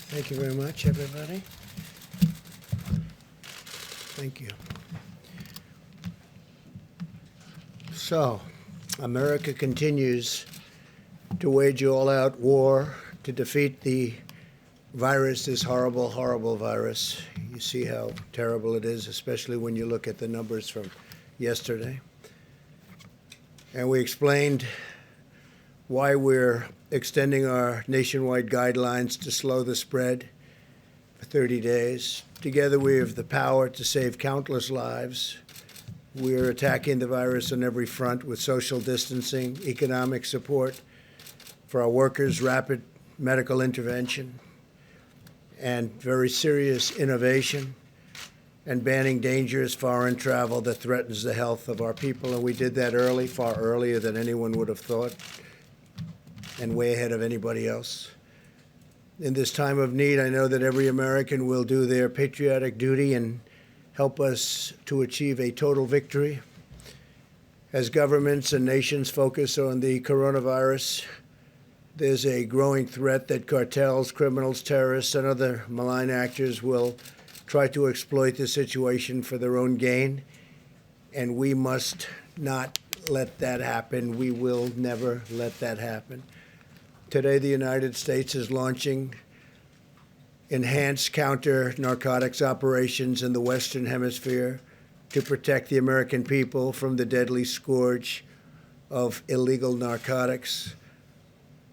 Thank you very much, everybody. Thank you. So, America continues to wage all-out war to defeat the virus, this horrible, horrible virus. You see how terrible it is, especially when you look at the numbers from yesterday. And we explained why we're extending our nationwide guidelines to slow the spread for 30 days. Together, we have the power to save countless lives. We're attacking the virus on every front with social distancing, economic support for our workers, rapid medical intervention, and very serious innovation, and banning dangerous foreign travel that threatens the health of our people. And we did that early, far earlier than anyone would have thought, and way ahead of anybody else. In this time of need, I know that every American will do their patriotic duty and help us to achieve a total victory. As governments and nations focus on the coronavirus, there's a growing threat that cartels, criminals, terrorists, and other malign actors will try to exploit the situation for their own gain, and we must not let that happen. We will never let that happen. Today, the United States is launching enhanced counter-narcotics operations in the Western Hemisphere to protect the American people from the deadly scourge of illegal narcotics.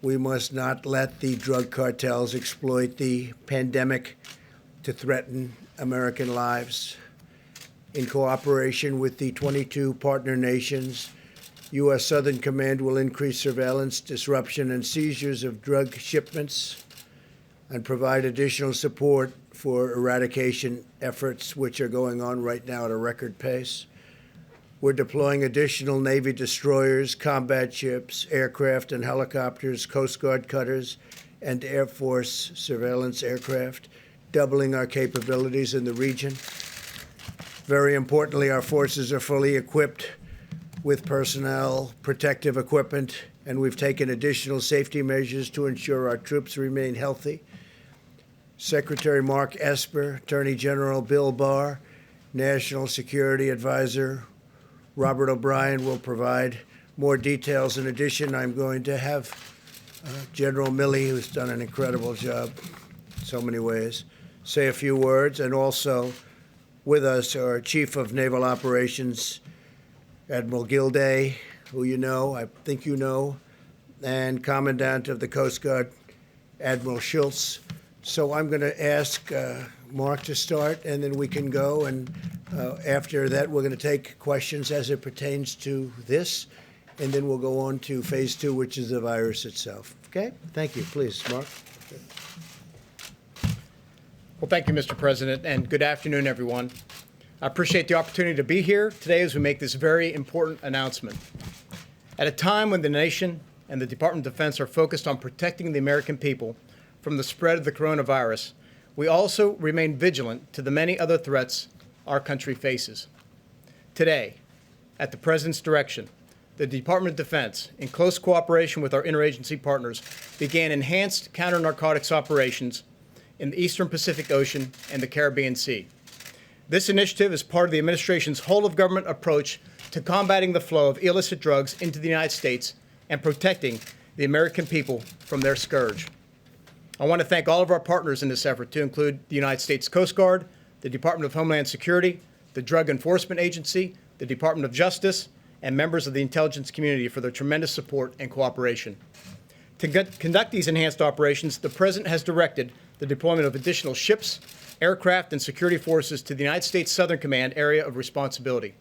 We must not let the drug cartels exploit the pandemic to threaten American lives. In cooperation with the 22 partner nations, U.S. Southern Command will increase surveillance, disruption, and seizures of drug shipments and provide additional support for eradication efforts, which are going on right now at a record pace. We're deploying additional Navy destroyers, combat ships, aircraft and helicopters, Coast Guard cutters, and Air Force surveillance aircraft, doubling our capabilities in the region. Very importantly, our forces are fully equipped with personnel, protective equipment, and we've taken additional safety measures to ensure our troops remain healthy. Secretary Mark Esper, Attorney General Bill Barr, National Security Advisor Robert O'Brien will provide more details. In addition, I'm going to have General Milley, who's done an incredible job in so many ways, say a few words. And also with us, our Chief of Naval Operations, Admiral Gilday, who I think you know, and Commandant of the Coast Guard, Admiral Schultz. So I'm going to ask Mark to start, and then we can go. And after that, we're going to take questions as it pertains to this, and then we'll go on to phase 2, which is the virus itself. Okay? Thank you. Please, Mark. Well, thank you, Mr. President, and good afternoon, everyone. I appreciate the opportunity to be here today as we make this very important announcement. At a time when the nation and the Department of Defense are focused on protecting the American people from the spread of the coronavirus, we also remain vigilant to the many other threats our country faces. Today, at the President's direction, the Department of Defense, in close cooperation with our interagency partners, began enhanced counter-narcotics operations in the Eastern Pacific Ocean and the Caribbean Sea. This initiative is part of the administration's whole-of-government approach to combating the flow of illicit drugs into the United States and protecting the American people from their scourge. I want to thank all of our partners in this effort, to include the United States Coast Guard, the Department of Homeland Security, the Drug Enforcement Agency, the Department of Justice, and members of the intelligence community for their tremendous support and cooperation. To conduct these enhanced operations, the President has directed the deployment of additional ships, aircraft, and security forces to the United States Southern Command area of responsibility.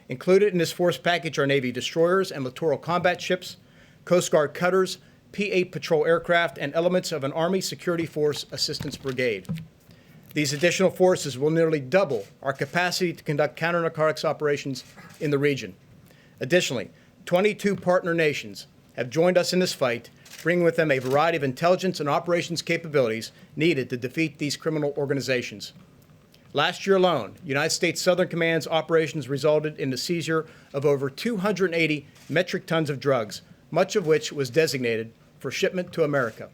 Included in this force package are Navy destroyers and littoral combat ships, Coast Guard cutters, P-8 patrol aircraft, and elements of an Army Security Force Assistance Brigade. These additional forces will nearly double our capacity to conduct counter-narcotics operations in the region. Additionally, 22 partner nations have joined us in this fight, bringing with them a variety of intelligence and operations capabilities needed to defeat these criminal organizations. Last year alone, United States Southern Command's operations resulted in the seizure of over 280 metric tons of drugs, much of which was designated for shipment to America.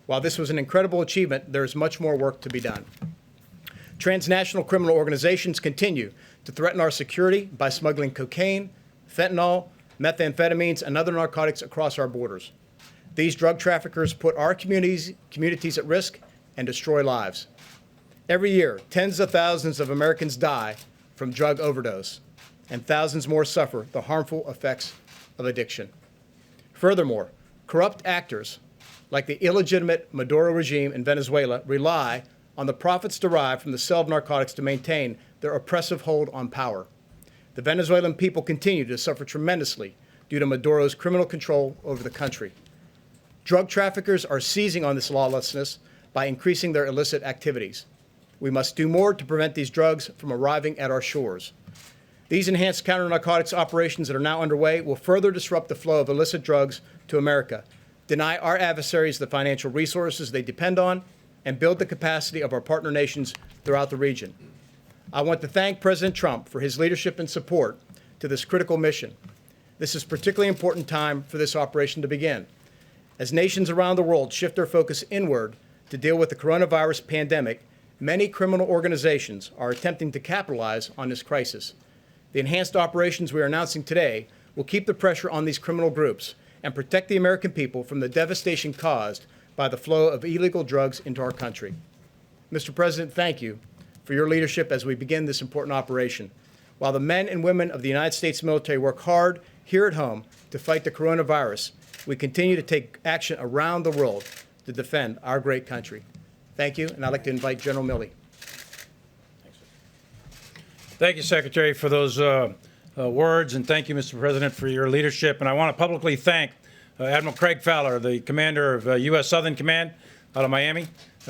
While this was an incredible achievement, there is much more work to be done. Transnational criminal organizations continue to threaten our security by smuggling cocaine, fentanyl, methamphetamines, and other narcotics across our borders. These drug traffickers put our communities at risk and destroy lives. Every year, tens of thousands of Americans die from drug overdose, and thousands more suffer the harmful effects of addiction. Furthermore, corrupt actors like the illegitimate Maduro regime in Venezuela rely on the profits derived from the sale of narcotics to maintain their oppressive hold on power. The Venezuelan people continue to suffer tremendously due to Maduro's criminal control over the country. Drug traffickers are seizing on this lawlessness by increasing their illicit activities. We must do more to prevent these drugs from arriving at our shores. These enhanced counter-narcotics operations that are now underway will further disrupt the flow of illicit drugs to America, deny our adversaries the financial resources they depend on, and build the capacity of our partner nations throughout the region. I want to thank President Trump for his leadership and support to this critical mission. This is a particularly important time for this operation to begin. As nations around the world shift their focus inward to deal with the coronavirus pandemic, many criminal organizations are attempting to capitalize on this crisis. The enhanced operations we are announcing today will keep the pressure on these criminal groups and protect the American people from the devastation caused by the flow of illegal drugs into our country. Mr. President, thank you for your leadership as we begin this important operation. While the men and women of the United States military work hard here at home to fight the coronavirus, we continue to take action around the world to defend our great country. Thank you, and I'd like to invite General Milley. Thank you, Secretary, for those words, and thank you, Mr. President, for your leadership. And I want to publicly thank Admiral Craig Fowler, the commander of U.S. Southern Command out of Miami,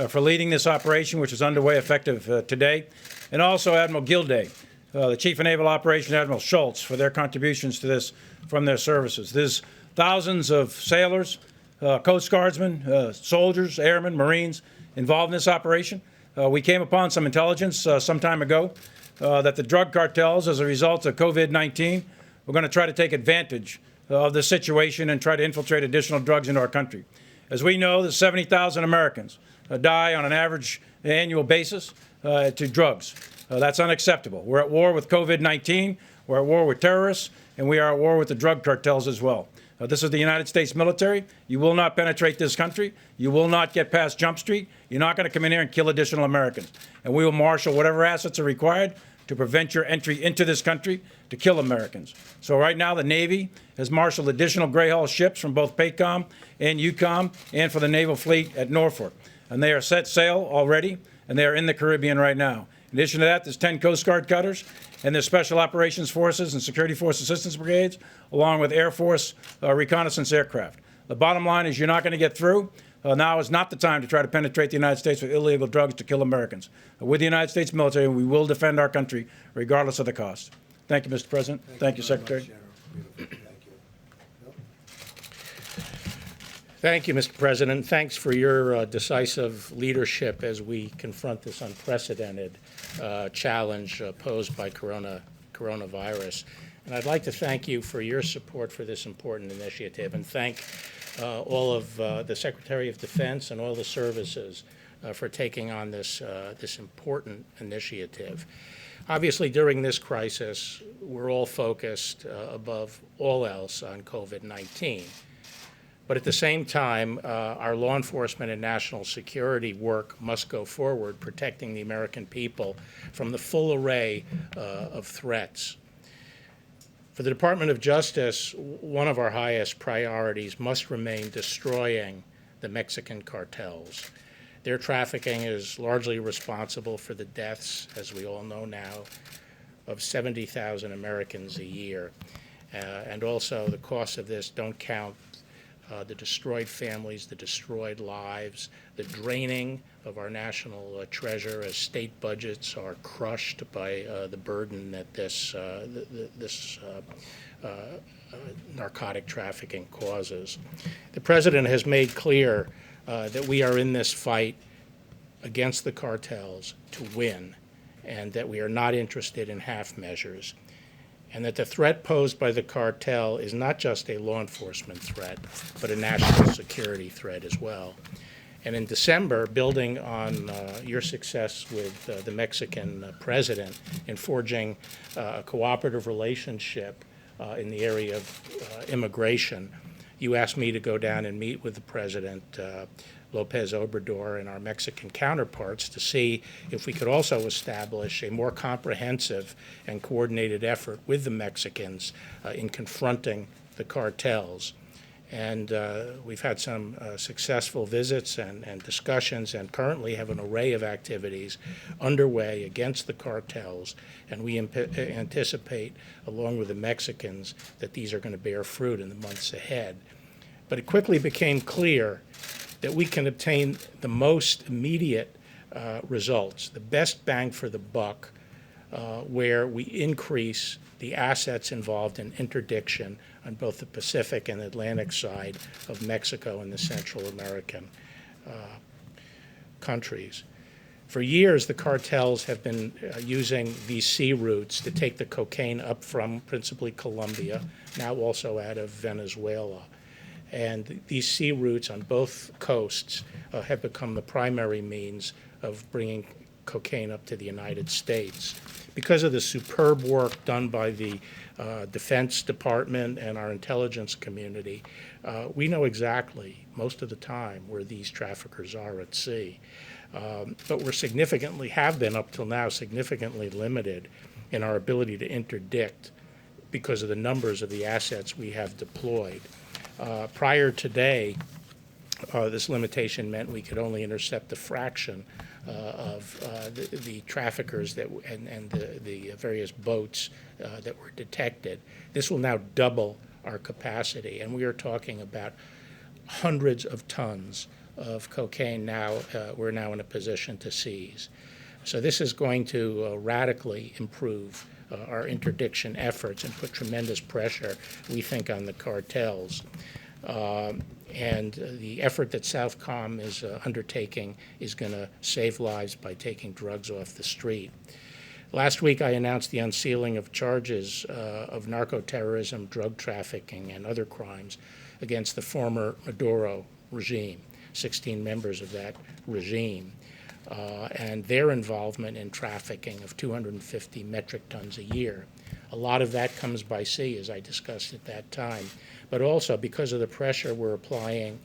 for leading this operation, which is underway effective today, and also Admiral Gilday, the Chief of Naval Operations, Admiral Schultz, for their contributions to this from their services. There's thousands of sailors, Coast Guardsmen, soldiers, airmen, Marines involved in this operation. We came upon some intelligence some time ago that the drug cartels, as a result of COVID-19, were going to try to take advantage of the situation and try to infiltrate additional drugs into our country. As we know, there's 70,000 Americans die on an average annual basis to drugs. That's unacceptable. We're at war with COVID-19, we're at war with terrorists, and we are at war with the drug cartels as well. This is the United States military. You will not penetrate this country. You will not get past Jump Street. You're not going to come in here and kill additional Americans. And we will marshal whatever assets are required to prevent your entry into this country to kill Americans. So right now, the Navy has marshaled additional gray hull ships from both PACOM and EUCOM and for the Naval Fleet at Norfolk. And they are set sail already, and they are in the Caribbean right now. In addition to that, there's 10 Coast Guard cutters, and there's Special Operations Forces and Security Force Assistance Brigades, along with Air Force reconnaissance aircraft. The bottom line is you're not going to get through. Now is not the time to try to penetrate the United States with illegal drugs to kill Americans. With the United States military, we will defend our country regardless of the cost. Thank you, Mr. President. Thank you, Secretary. Thank you, Mr. President. Thanks for your decisive leadership as we confront this unprecedented challenge posed by coronavirus. And I'd like to thank you for your support for this important initiative, and thank all of the Secretary of Defense and all the services for taking on this important initiative. Obviously, during this crisis, we're all focused above all else on COVID-19. But at the same time, our law enforcement and national security work must go forward, protecting the American people from the full array of threats. For the Department of Justice, one of our highest priorities must remain destroying the Mexican cartels. Their trafficking is largely responsible for the deaths, as we all know now, of 70,000 Americans a year. And also the costs of this don't count the destroyed families, the destroyed lives, the draining of our national treasure as state budgets are crushed by the burden that this narcotic trafficking causes. The President has made clear that we are in this fight against the cartels to win, and that we are not interested in half measures, and that the threat posed by the cartel is not just a law enforcement threat, but a national security threat as well. And in December, building on your success with the Mexican president in forging a cooperative relationship in the area of immigration, you asked me to go down and meet with the President Lopez Obrador and our Mexican counterparts to see if we could also establish a more comprehensive and coordinated effort with the Mexicans in confronting the cartels. And we've had some successful visits and discussions, and currently have an array of activities underway against the cartels. And we anticipate, along with the Mexicans, that these are going to bear fruit in the months ahead. But it quickly became clear that we can obtain the most immediate results, the best bang for the buck, where we increase the assets involved in interdiction on both the Pacific and Atlantic side of Mexico and the Central American countries. For years, the cartels have been using these sea routes to take the cocaine up from principally Colombia, now also out of Venezuela. And these sea routes on both coasts have become the primary means of bringing cocaine up to the United States. Because of the superb work done by the Defense Department and our intelligence community, we know exactly, most of the time, where these traffickers are at sea. But have been up till now, significantly limited in our ability to interdict because of the numbers of the assets we have deployed. Prior today, this limitation meant we could only intercept a fraction of the traffickers and the various boats that were detected. This will now double our capacity, and we are talking about hundreds of tons of cocaine now we're now in a position to seize. So this is going to radically improve our interdiction efforts and put tremendous pressure, we think, on the cartels. And the effort that Southcom is undertaking is going to save lives by taking drugs off the street. Last week, I announced the unsealing of charges of narco-terrorism, drug trafficking, and other crimes against the former Maduro regime, 16 members of that regime, and their involvement in trafficking of 250 metric tons a year. A lot of that comes by sea, as I discussed at that time, but also because of the pressure we're applying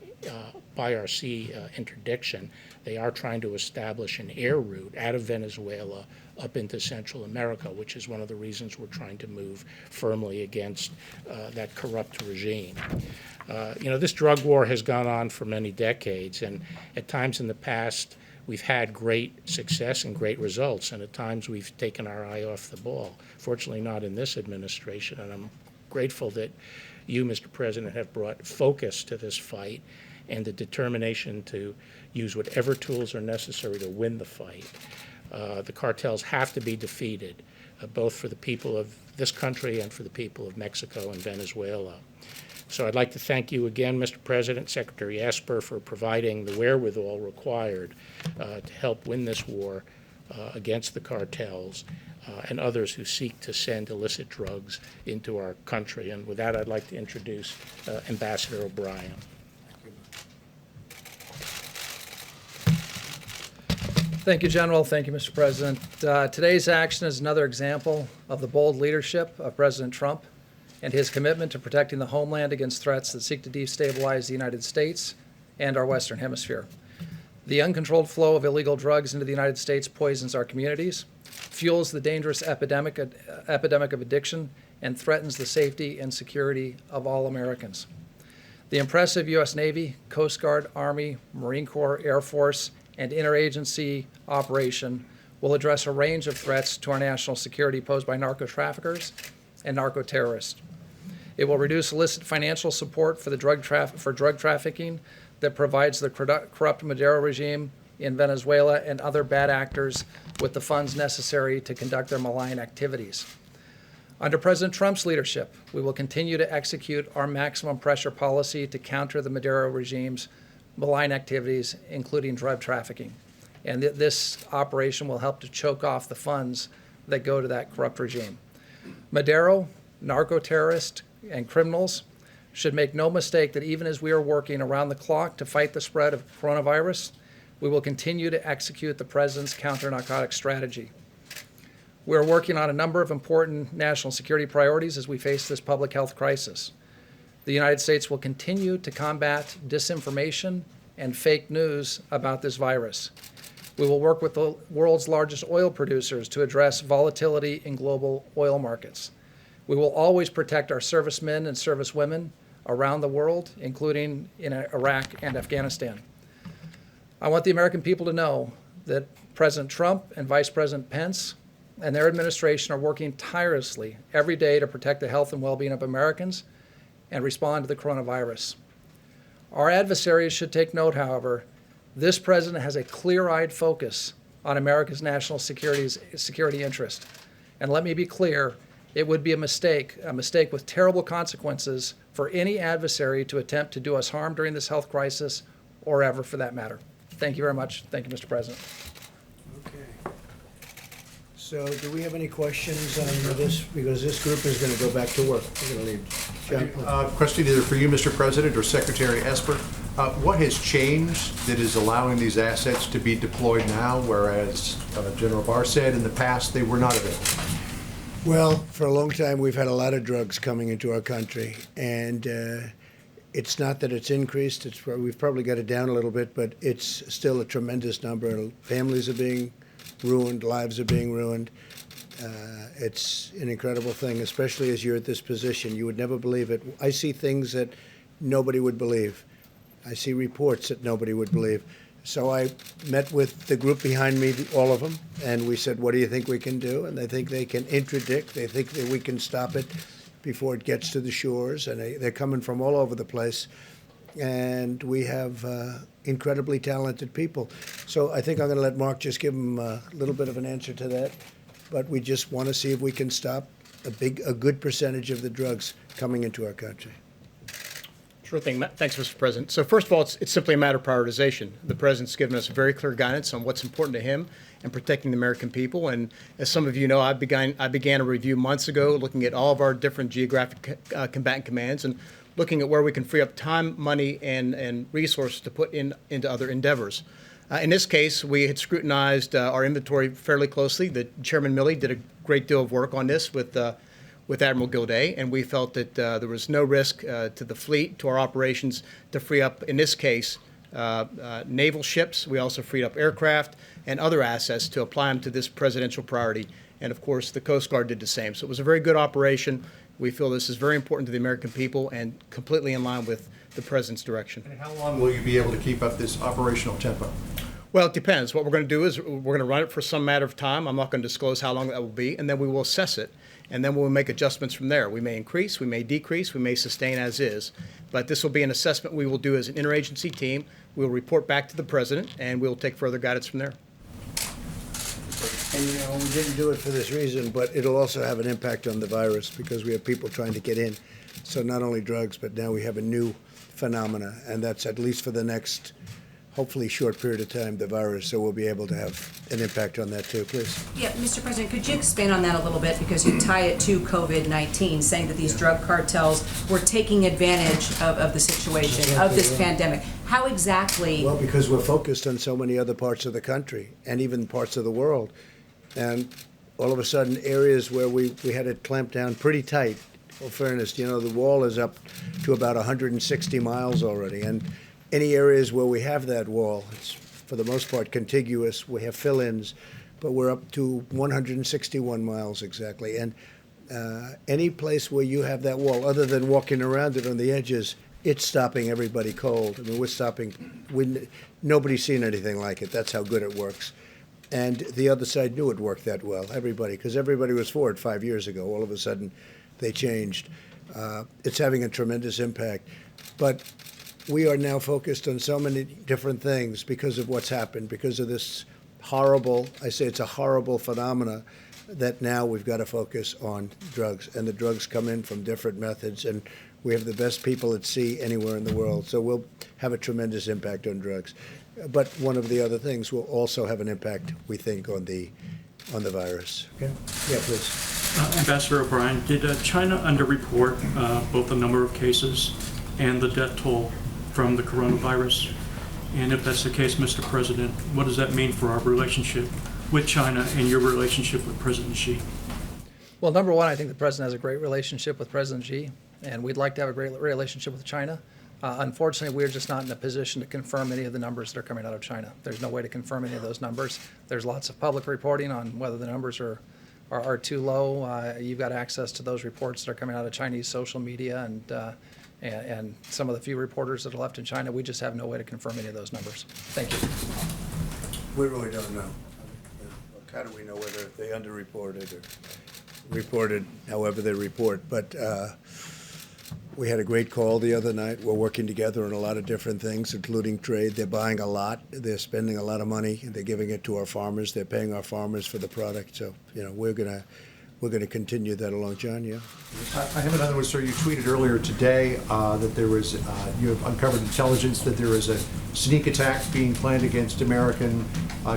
by our sea interdiction, they are trying to establish an air route out of Venezuela up into Central America, which is one of the reasons we're trying to move firmly against that corrupt regime. This drug war has gone on for many decades, and at times in the past, we've had great success and great results, and at times we've taken our eye off the ball. Fortunately, not in this administration, and I'm grateful that you, Mr. President, have brought focus to this fight and the determination to use whatever tools are necessary to win the fight. The cartels have to be defeated, both for the people of this country and for the people of Mexico and Venezuela. So I'd like to thank you again, Mr. President, Secretary Esper, for providing the wherewithal required to help win this war against the cartels and others who seek to send illicit drugs into our country. And with that, I'd like to introduce Ambassador O'Brien. Thank you, General. Thank you, Mr. President. Today's action is another example of the bold leadership of President Trump and his commitment to protecting the homeland against threats that seek to destabilize the United States and our Western Hemisphere. The uncontrolled flow of illegal drugs into the United States poisons our communities, fuels the dangerous epidemic of addiction, and threatens the safety and security of all Americans. The impressive U.S. Navy, Coast Guard, Army, Marine Corps, Air Force, and interagency operation will address a range of threats to our national security posed by narco-traffickers and narco-terrorists. It will reduce illicit financial support for drug trafficking that provides the corrupt Maduro regime in Venezuela and other bad actors with the funds necessary to conduct their malign activities. Under President Trump's leadership, we will continue to execute our maximum pressure policy to counter the Maduro regime's malign activities, including drug trafficking. And this operation will help to choke off the funds that go to that corrupt regime. Maduro, narco-terrorists, and criminals should make no mistake that even as we are working around the clock to fight the spread of coronavirus, we will continue to execute the President's counter-narcotics strategy. We are working on a number of important national security priorities as we face this public health crisis. The United States will continue to combat disinformation and fake news about this virus. We will work with the world's largest oil producers to address volatility in global oil markets. We will always protect our servicemen and servicewomen around the world, including in Iraq and Afghanistan. I want the American people to know that President Trump and Vice President Pence and their administration are working tirelessly every day to protect the health and well-being of Americans and respond to the coronavirus. Our adversaries should take note, however, this president has a clear-eyed focus on America's national security interest. And let me be clear, it would be a mistake with terrible consequences for any adversary to attempt to do us harm during this health crisis or ever for that matter. Thank you very much. Thank you, Mr. President. Okay. So do we have any questions on this? Because this group is going to go back to work. We're going to leave. John? Question either for you, Mr. President, or Secretary Esper. What has changed that is allowing these assets to be deployed now, whereas General Barr said in the past they were not available? Well, for a long time, we've had a lot of drugs coming into our country, and it's not that it's increased. We've probably got it down a little bit, but it's still a tremendous number. Families are being ruined, lives are being ruined. It's an incredible thing, especially as you're at this position. You would never believe it. I see things that nobody would believe. I see reports that nobody would believe. So I met with the group behind me, all of them, and we said, what do you think we can do? And they think they can interdict. They think that we can stop it before it gets to the shores. And they're coming from all over the place. And we have incredibly talented people. So I think I'm going to let Mark just give them a little bit of an answer to that. But we just want to see if we can stop a good percentage of the drugs coming into our country. Sure thing. Thanks, Mr. President. So first of all, it's simply a matter of prioritization. The President's given us very clear guidance on what's important to him and protecting the American people. And as some of you know, I began a review months ago looking at all of our different geographic combatant commands and looking at where we can free up time, money, and resources to put into other endeavors. In this case, we had scrutinized our inventory fairly closely. The Chairman Milley did a great deal of work on this with Admiral Gilday, and we felt that there was no risk to the fleet, to our operations, to free up, in this case, naval ships. We also freed up aircraft and other assets to apply them to this presidential priority. And, of course, the Coast Guard did the same. So it was a very good operation. We feel this is very important to the American people and completely in line with the President's direction. And how long will you be able to keep up this operational tempo? Well, it depends. What we're going to do is we're going to run it for some matter of time. I'm not going to disclose how long that will be, and then we will assess it. And then we'll make adjustments from there. We may increase, we may decrease, we may sustain as is. But this will be an assessment we will do as an interagency team. We'll report back to the President, and we'll take further guidance from there. And, you know, we didn't do it for this reason, but it'll also have an impact on the virus because we have people trying to get in. So not only drugs, but now we have a new phenomena, and that's at least for the next, hopefully, short period of time, the virus. So we'll be able to have an impact on that too, please. Yeah, Mr. President, could you expand on that a little bit because you tie it to COVID-19, saying that these drug cartels were taking advantage of the situation, of this pandemic. How exactly? Well, because we're focused on so many other parts of the country and even parts of the world. And all of a sudden, areas where we had it clamped down pretty tight. In fairness, you know, the wall is up to about 160 miles already. And any areas where we have that wall, it's for the most part contiguous. We have fill-ins, but we're up to 161 miles exactly. And any place where you have that wall, other than walking around it on the edges, it's stopping everybody cold. I mean, we're stopping. Nobody's seen anything like it. That's how good it works. And the other side knew it worked that well, everybody, because everybody was for it 5 years ago. All of a sudden, they changed. It's having a tremendous impact. But we are now focused on so many different things because of what's happened, because of this horrible, I say it's a horrible phenomena, that now we've got to focus on drugs. And the drugs come in from different methods, and we have the best people at sea anywhere in the world. So we'll have a tremendous impact on drugs. But one of the other things will also have an impact, we think, on the virus. Okay? Yeah, please. Ambassador O'Brien, did China underreport both the number of cases and the death toll from the coronavirus? And if that's the case, Mr. President, what does that mean for our relationship with China and your relationship with President Xi? Well, number one, I think the president has a great relationship with President Xi, and we'd like to have a great relationship with China. Unfortunately, we're just not in a position to confirm any of the numbers that are coming out of China. There's no way to confirm any of those numbers. There's lots of public reporting on whether the numbers are too low. You've got access to those reports that are coming out of Chinese social media and some of the few reporters that are left in China. We just have no way to confirm any of those numbers. Thank you. We really don't know. How do we know whether they underreported or reported however they report? But we had a great call the other night. We're working together on a lot of different things, including trade. They're buying a lot. They're spending a lot of money. They're giving it to our farmers. They're paying our farmers for the product. So, we're gonna continue that along. John, yeah? I have another one, sir. You tweeted earlier today that there was, you have uncovered intelligence that there is a sneak attack being planned against American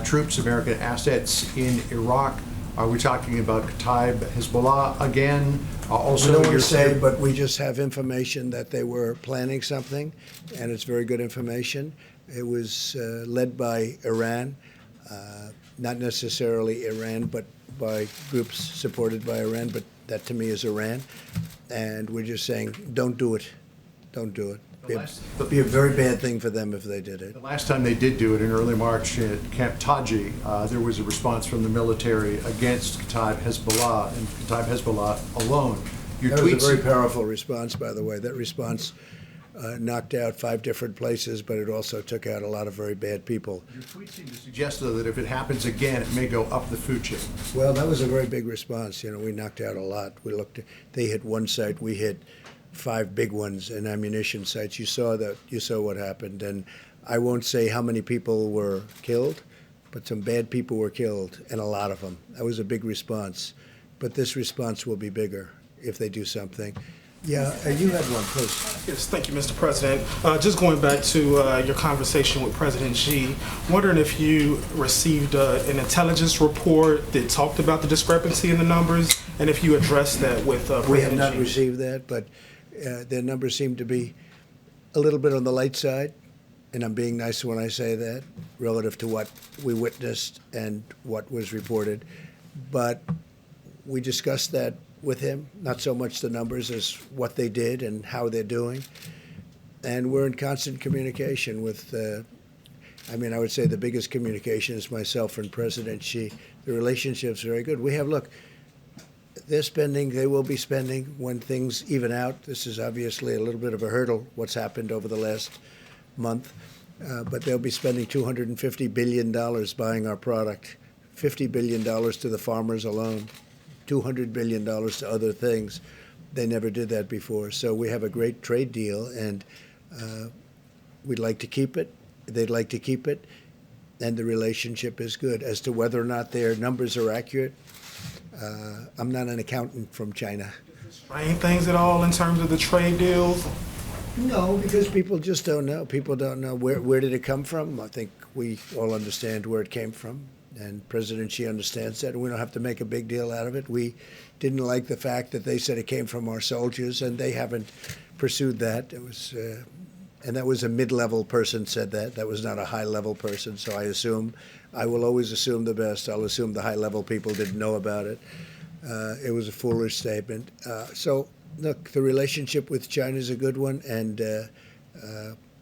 troops, American assets in Iraq. Are we talking about Kataib Hezbollah again? Also, I don't want you're to say, saying, but we just have information that they were planning something, and it's very good information. It was led by Iran, not necessarily Iran, but by groups supported by Iran, but that to me is Iran. And we're just saying, don't do it. Don't do it. It'd be a very bad thing for them if they did it. the last time they did do it in early March at Camp Taji, there was a response from the military against Kataib Hezbollah and Kataib Hezbollah alone. Your That was a tweets, very powerful response, by the way. That response knocked out 5 different places, but it also took out a lot of very bad people. your tweets seem to suggest, though, that if it happens again, it may go up the food chain. Well, that was a very big response. We knocked out a lot. They hit one site, we hit 5 big ones and ammunition sites. You saw what happened. And I won't say how many people were killed, but some bad people were killed, and a lot of them. That was a big response. But this response will be bigger if they do something. Yeah, you had one, please. Yes, thank you, Mr. President. Just going back to your conversation with President Xi, wondering if you received an intelligence report that talked about the discrepancy in the numbers, and if you addressed that with President Xi. We have not received that, but their numbers seem to be a little bit on the light side, and I'm being nice when I say that, relative to what we witnessed and what was reported. But we discussed that with him, not so much the numbers as what they did and how they're doing. And we're in constant communication with, I would say the biggest communication is myself and President Xi. The relationship's very good. Look, they're spending, they will be spending when things even out. This is obviously a little bit of a hurdle, what's happened over the last month. But they'll be spending $250 billion buying our product, $50 billion to the farmers alone, $200 billion to other things. They never did that before. So we have a great trade deal, and we'd like to keep it. They'd like to keep it, and the relationship is good. As to whether or not their numbers are accurate, I'm not an accountant from China. Strain things at all in terms of the trade deals? No, because people just don't know. People don't know where did it come from. I think we all understand where it came from, and President Xi understands that, and we don't have to make a big deal out of it. We didn't like the fact that they said it came from our soldiers, and they haven't pursued that. It was, and that was a mid-level person said that. That was not a high-level person. So I will always assume the best. I'll assume the high-level people didn't know about it. It was a foolish statement. So look, the relationship with China is a good one, and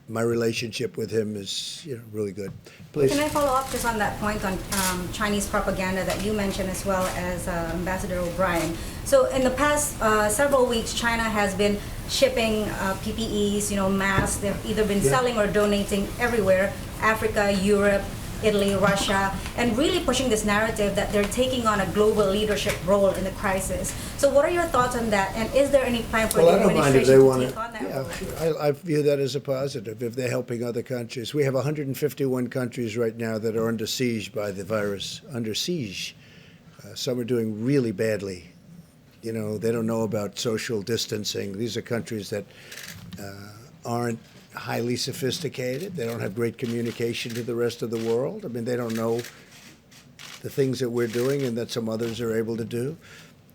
my relationship with him is, really good. Please. Can I follow up just on that point on Chinese propaganda that you mentioned, as well as Ambassador O'Brien? So in the past several weeks, China has been shipping PPEs, masks. They've either been selling or donating everywhere, Africa, Europe, Italy, Russia, and really pushing this narrative that they're taking on a global leadership role in the crisis. So what are your thoughts on that? And is there any plan for the administration to take on that role? I view that as a positive if they're helping other countries. We have 151 countries right now that are under siege by the virus, under siege. Some are doing really badly. They don't know about social distancing. These are countries that aren't highly sophisticated. They don't have great communication to the rest of the world. They don't know the things that we're doing and that some others are able to do.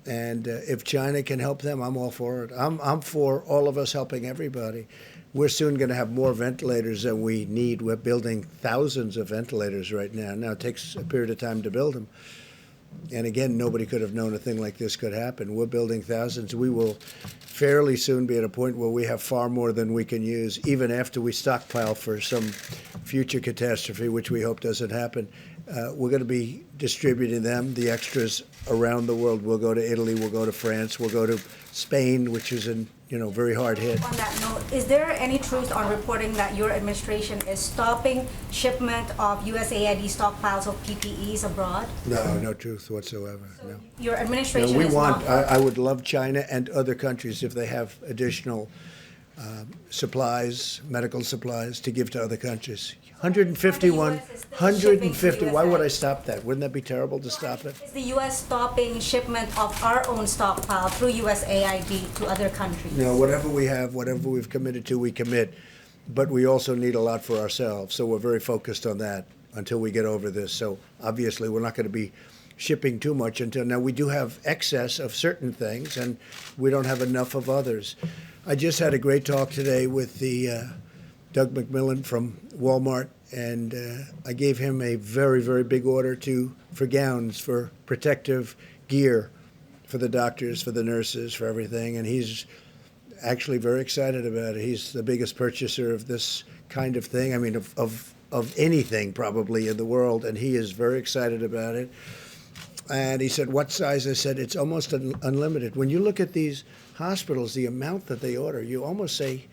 And if China can help them, I'm all for it. I'm for all of us helping everybody. We're soon going to have more ventilators than we need. We're building thousands of ventilators right now. Now, it takes a period of time to build them. And again, nobody could have known a thing like this could happen. We're building thousands. We will fairly soon be at a point where we have far more than we can use, even after we stockpile for some future catastrophe, which we hope doesn't happen. We're going to be distributing them, the extras, around the world. We'll go to Italy, we'll go to France, we'll go to Spain, which is very hard hit. On that note, is there any truth on reporting that your administration is stopping shipment of USAID stockpiles of PPEs abroad? No truth whatsoever. No. Your No, administration we is want. not. I would love China and other countries if they have additional supplies, medical supplies, to give to other countries. 151, The US is still 150. shipping to Why would I USAID. stop that? Wouldn't that be terrible to stop it? Is the U.S. stopping shipment of our own stockpile through USAID to other countries? No, whatever we have, whatever we've committed to, we commit. But we also need a lot for ourselves, so we're very focused on that until we get over this. So obviously, we're not going to be shipping too much until now. We do have excess of certain things, and we don't have enough of others. I just had a great talk today with the Doug McMillan from Walmart, and I gave him a very, very big order for gowns, for protective gear, for the doctors, for the nurses, for everything, and he's actually very excited about it. He's the biggest purchaser of this kind of thing, I mean, of anything probably in the world, and he is very excited about it. And he said, what size? I said, it's almost unlimited. When you look at these hospitals, the amount that they order, you almost say,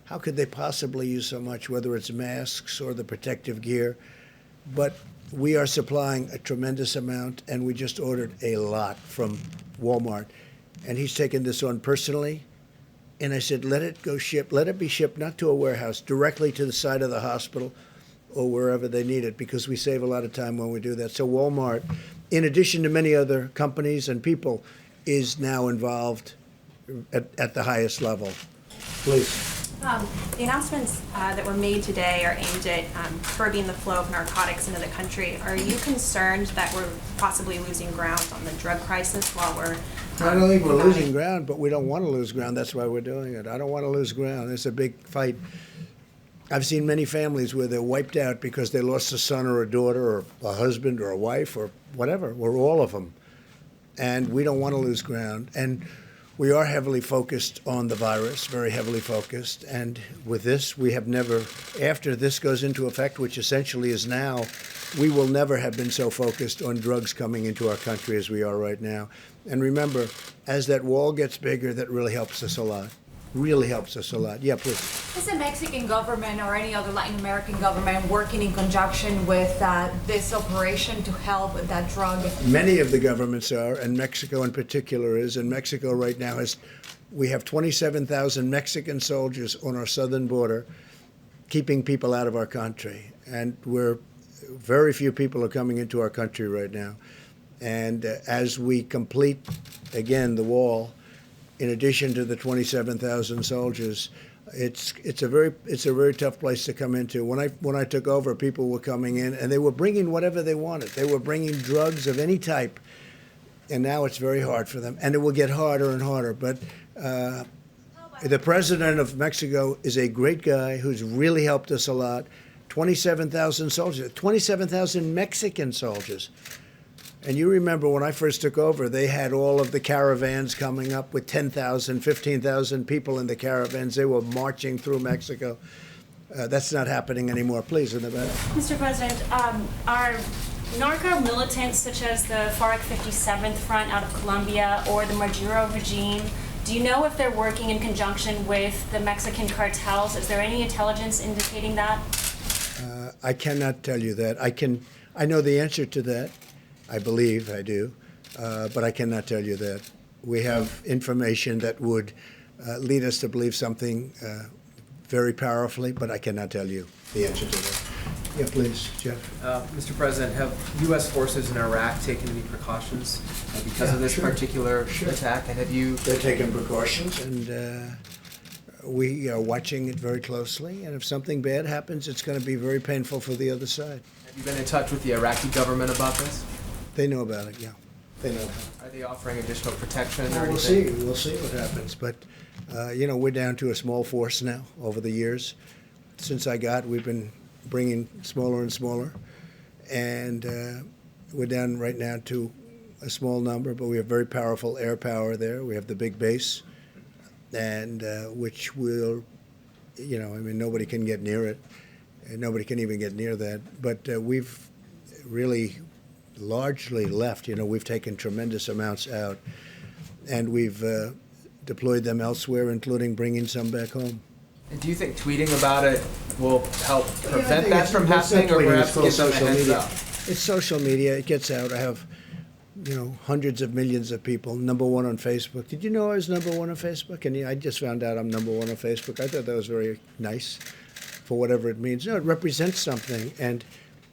how could they possibly use so much, whether it's masks or the protective gear? But we are supplying a tremendous amount, and we just ordered a lot from Walmart. And he's taken this on personally. And I said, let it be shipped not to a warehouse, directly to the side of the hospital or wherever they need it, because we save a lot of time when we do that. So Walmart, in addition to many other companies and people, is now involved at the highest level. Please. The announcements that were made today are aimed at curbing the flow of narcotics into the country. Are you concerned that we're possibly losing ground on the drug crisis while we're... I don't think we're losing ground, but we don't want to lose ground. That's why we're doing it. I don't want to lose ground. It's a big fight. I've seen many families where they're wiped out because they lost a son or a daughter or a husband or a wife or whatever. We're all of them. And we don't want to lose ground. And we are heavily focused on the virus, very heavily focused. And with this, we have never, after this goes into effect, which essentially is now, we will never have been so focused on drugs coming into our country as we are right now. And remember, as that wall gets bigger, that really helps us a lot. Really helps us a lot. Yeah, please. Is the Mexican government or any other Latin American government working in conjunction with this operation to help with that drug? Many of the governments are, and Mexico in particular is. And Mexico right now we have 27,000 Mexican soldiers on our southern border, keeping people out of our country. And very few people are coming into our country right now. And as we complete, again, the wall, in addition to the 27,000 soldiers, it's a very tough place to come into. When I took over, people were coming in and they were bringing whatever they wanted. They were bringing drugs of any type, and now it's very hard for them, and it will get harder and harder. But the president of Mexico is a great guy who's really helped us a lot. 27,000 soldiers, 27,000 Mexican soldiers. And you remember when I first took over, they had all of the caravans coming up with 10,000, 15,000 people in the caravans. They were marching through Mexico. That's not happening anymore. Please, in the back. Mr. President, are narco militants such as the FARC 57th Front out of Colombia or the Maduro regime, do you know if they're working in conjunction with the Mexican cartels? Is there any intelligence indicating that? I cannot tell you that. I know the answer to that. I believe I do, but I cannot tell you that. We have information that would lead us to believe something very powerfully, but I cannot tell you the answer to that. Yeah, please, Jeff. Mr. President, have U.S. forces in Iraq taken any precautions because of this particular attack? And have you... They're taking precautions, and we are watching it very closely. And if something bad happens, it's going to be very painful for the other side. Have you been in touch with the Iraqi government about this? They know about it, yeah. They know. Are they offering additional protection or Well, anything? we'll see what happens. But, you know, we're down to a small force now over the years. Since we've been bringing smaller and smaller. And we're down right now to a small number, but we have very powerful air power there. We have the big base, and which will, you know, I mean, nobody can get near it. And nobody can even get near that. But we've really largely left. You know, we've taken tremendous amounts out, and we've deployed them elsewhere, including bringing some back home. And do you think tweeting about it will help I prevent think that from it's not happening, or tweeting, it's perhaps called give them a social heads media. up? It's social media. It gets out. I have, you know, hundreds of millions of people. #1 on Facebook. Did you know I was #1 on Facebook? And I just found out I'm #1 on Facebook. I thought that was very nice, for whatever it means. No, it represents something. And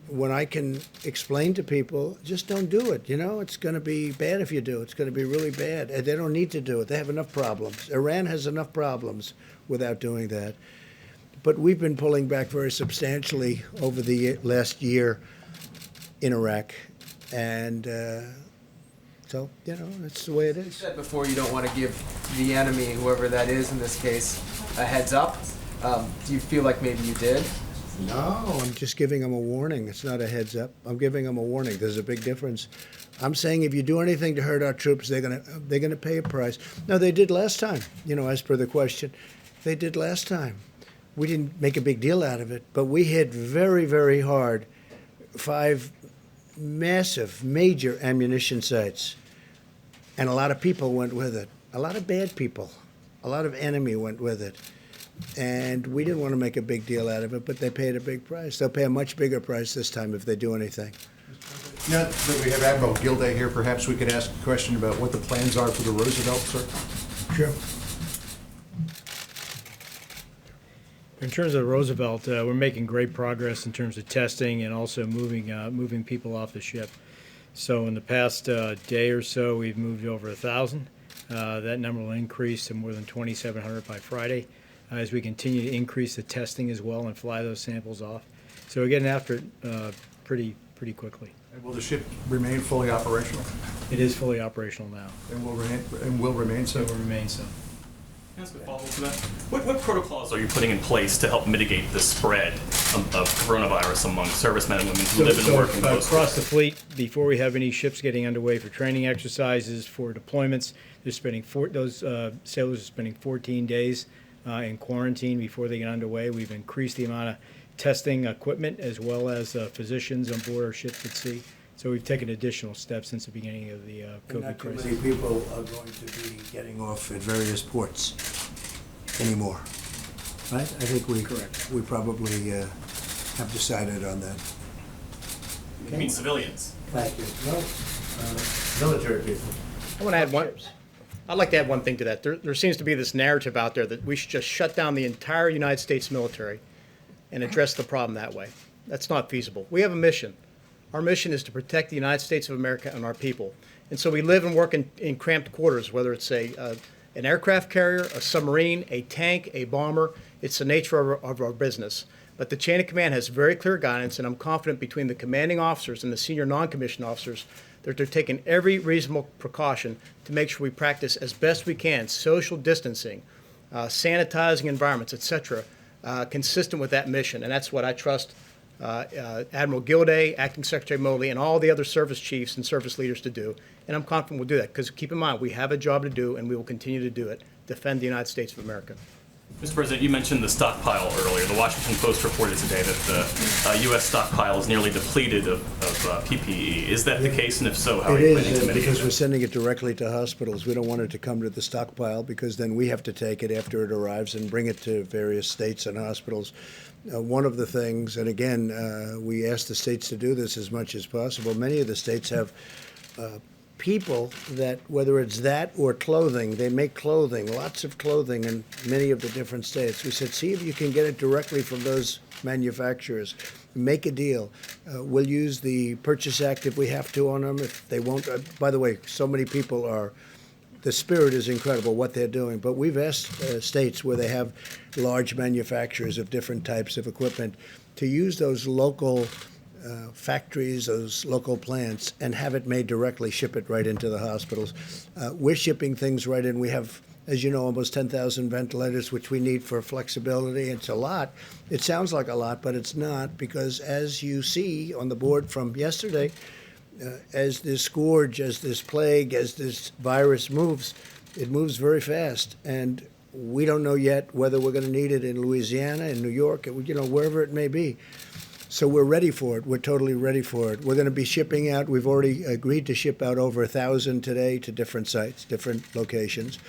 when I can explain to people, just don't do it. You know, it's going to be bad if you do. It's going to be really bad. And they don't need to do it. They have enough problems. Iran has enough problems without doing that. But we've been pulling back very substantially over the last year in Iraq. And so, you know, that's the way it You is. said before you don't want to give the enemy, whoever that is in this case, a heads up. Do you feel like maybe you did? No, I'm just giving them a warning. It's not a heads up. I'm giving them a warning. There's a big difference. I'm saying if you do anything to hurt our troops, they're gonna pay a price. No, they did last time. You know, as per the question, they did last time. We didn't make a big deal out of it, but we hit very, very hard 5 massive, major ammunition sites, and a lot of people went with it. A lot of bad people, a lot of enemy went with it. And we didn't want to make a big deal out of it, but they paid a big price. They'll pay a much bigger price this time if they do anything. Now that we have Admiral Gilday here, perhaps we could ask a question about what the plans are for the Roosevelt, sir? Sure. In terms of Roosevelt, we're making great progress in terms of testing and also moving people off the ship. So in the past day or so, we've moved over 1,000. That number will increase to more than 2,700 by Friday as we continue to increase the testing as well and fly those samples off. So we're getting after it pretty quickly. And will the ship remain fully operational? It is fully operational now. And will remain so? It will remain so. Can I ask a follow-up to that? What protocols are you putting in place to help mitigate the spread of coronavirus among servicemen and women who live and work in close across the fleet, before we have any ships getting underway for training exercises, for deployments, they're spending those sailors are spending 14 days in quarantine before they get underway. We've increased the amount of testing equipment as well as physicians on board our ships at sea. So we've taken additional steps since the beginning of the COVID Not too crisis. many people are going to be getting off at various ports anymore, right? I think we probably have decided on that. You mean civilians? Thank you. No, military people. I want to add one. I'd like to add one thing to that. There seems to be this narrative out there that we should just shut down the entire United States military and address the problem that way. That's not feasible. We have a mission. Our mission is to protect the United States of America and our people. And so we live and work in cramped quarters, whether it's an aircraft carrier, a submarine, a tank, a bomber. It's the nature of our business. But the chain of command has very clear guidance, and I'm confident between the commanding officers and the senior non-commissioned officers that they're taking every reasonable precaution to make sure we practice as best we can social distancing, sanitizing environments, etc., consistent with that mission. And that's what I trust Admiral Gilday, Acting Secretary Motley, and all the other service chiefs and service leaders to do. And I'm confident we'll do that, because keep in mind, we have a job to do, and we will continue to do it, defend the United States of America. Mr. President, you mentioned the stockpile earlier. The Washington Post reported today that the U.S. stockpile is nearly depleted of PPE. Is that the case? And if so, how are you planning to mitigate because that? we're sending it directly to hospitals. We don't want it to come to the stockpile, because then we have to take it after it arrives and bring it to various states and hospitals. One of the things, and again, we ask the states to do this as much as possible. Many of the states have people that, whether it's that or clothing, they make clothing, lots of clothing in many of the different states. We said, see if you can get it directly from those manufacturers. Make a deal. We'll use the Purchase Act if we have to on them. If they won't, by the way, so many people are, the spirit is incredible what they're doing. But we've asked states where they have large manufacturers of different types of equipment to use those local factories, those local plants, and have it made directly, ship it right into the hospitals. We're shipping things right in. We have, as you know, almost 10,000 ventilators, which we need for flexibility. It's a lot. It sounds like a lot, but it's not, because as you see on the board from yesterday, as this scourge, as this plague, as this virus moves, it moves very fast. And we don't know yet whether we're going to need it in Louisiana, in New York, wherever it may be. So we're ready for it. We're totally ready for it. We're going to be shipping out. We've already agreed to ship out over 1,000 today to different sites, different locations.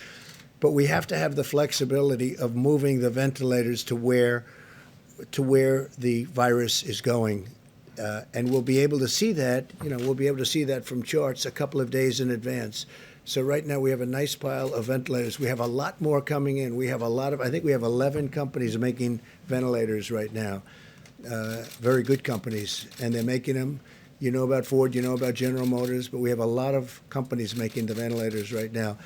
But we have to have the flexibility of moving the ventilators to where the virus is going. And we'll be able to see that, we'll be able to see that from charts a couple of days in advance. So right now we have a nice pile of ventilators. We have a lot more coming in. We have I think we have 11 companies making ventilators right now. Very good companies, and they're making them. You know about Ford, you know about General Motors, but we have a lot of companies making the ventilators right now.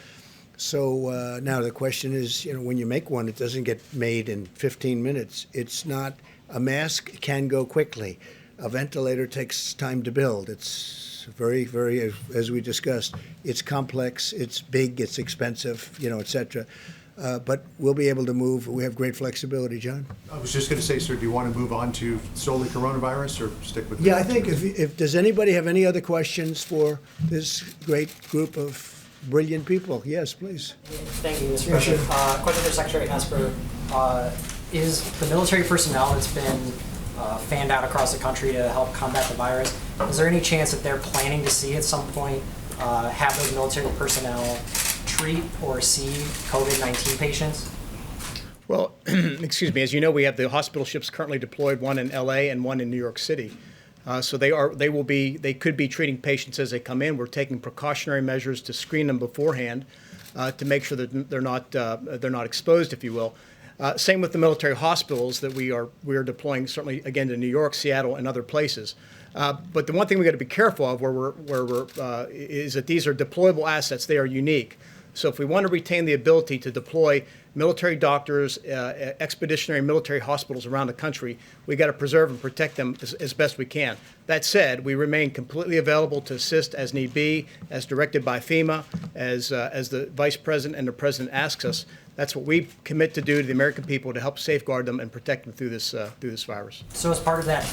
So now the question is, when you make one, it doesn't get made in 15 minutes. It's not, a mask can go quickly. A ventilator takes time to build. It's very, very, as we discussed, it's complex, it's big, it's expensive, et cetera. But we'll be able to move. We have great flexibility, John. I was just going to say, sir, do you want to move on to solely coronavirus or stick with? Yeah, I think if does anybody have any other questions for this great group of brilliant people? Yes, please. Thank you, Mr. President. Question for Secretary Esper. Is the military personnel that's been fanned out across the country to help combat the virus, is there any chance that they're planning to see at some point have those military personnel treat or see COVID-19 patients? Well, excuse me. As you know, we have the hospital ships currently deployed, one in LA and one in New York City. So they could be treating patients as they come in. We're taking precautionary measures to screen them beforehand to make sure that they're not exposed, if you will. Same with the military hospitals that we are deploying, certainly again to New York, Seattle, and other places. But the one thing we got to be careful of is that these are deployable assets. They are unique. So if we want to retain the ability to deploy military doctors, expeditionary military hospitals around the country, we got to preserve and protect them as best we can. That said, we remain completely available to assist as need be, as directed by FEMA, as the Vice President and the President asks us. That's what we commit to do to the American people to help safeguard them and protect them through this virus. So as part of that,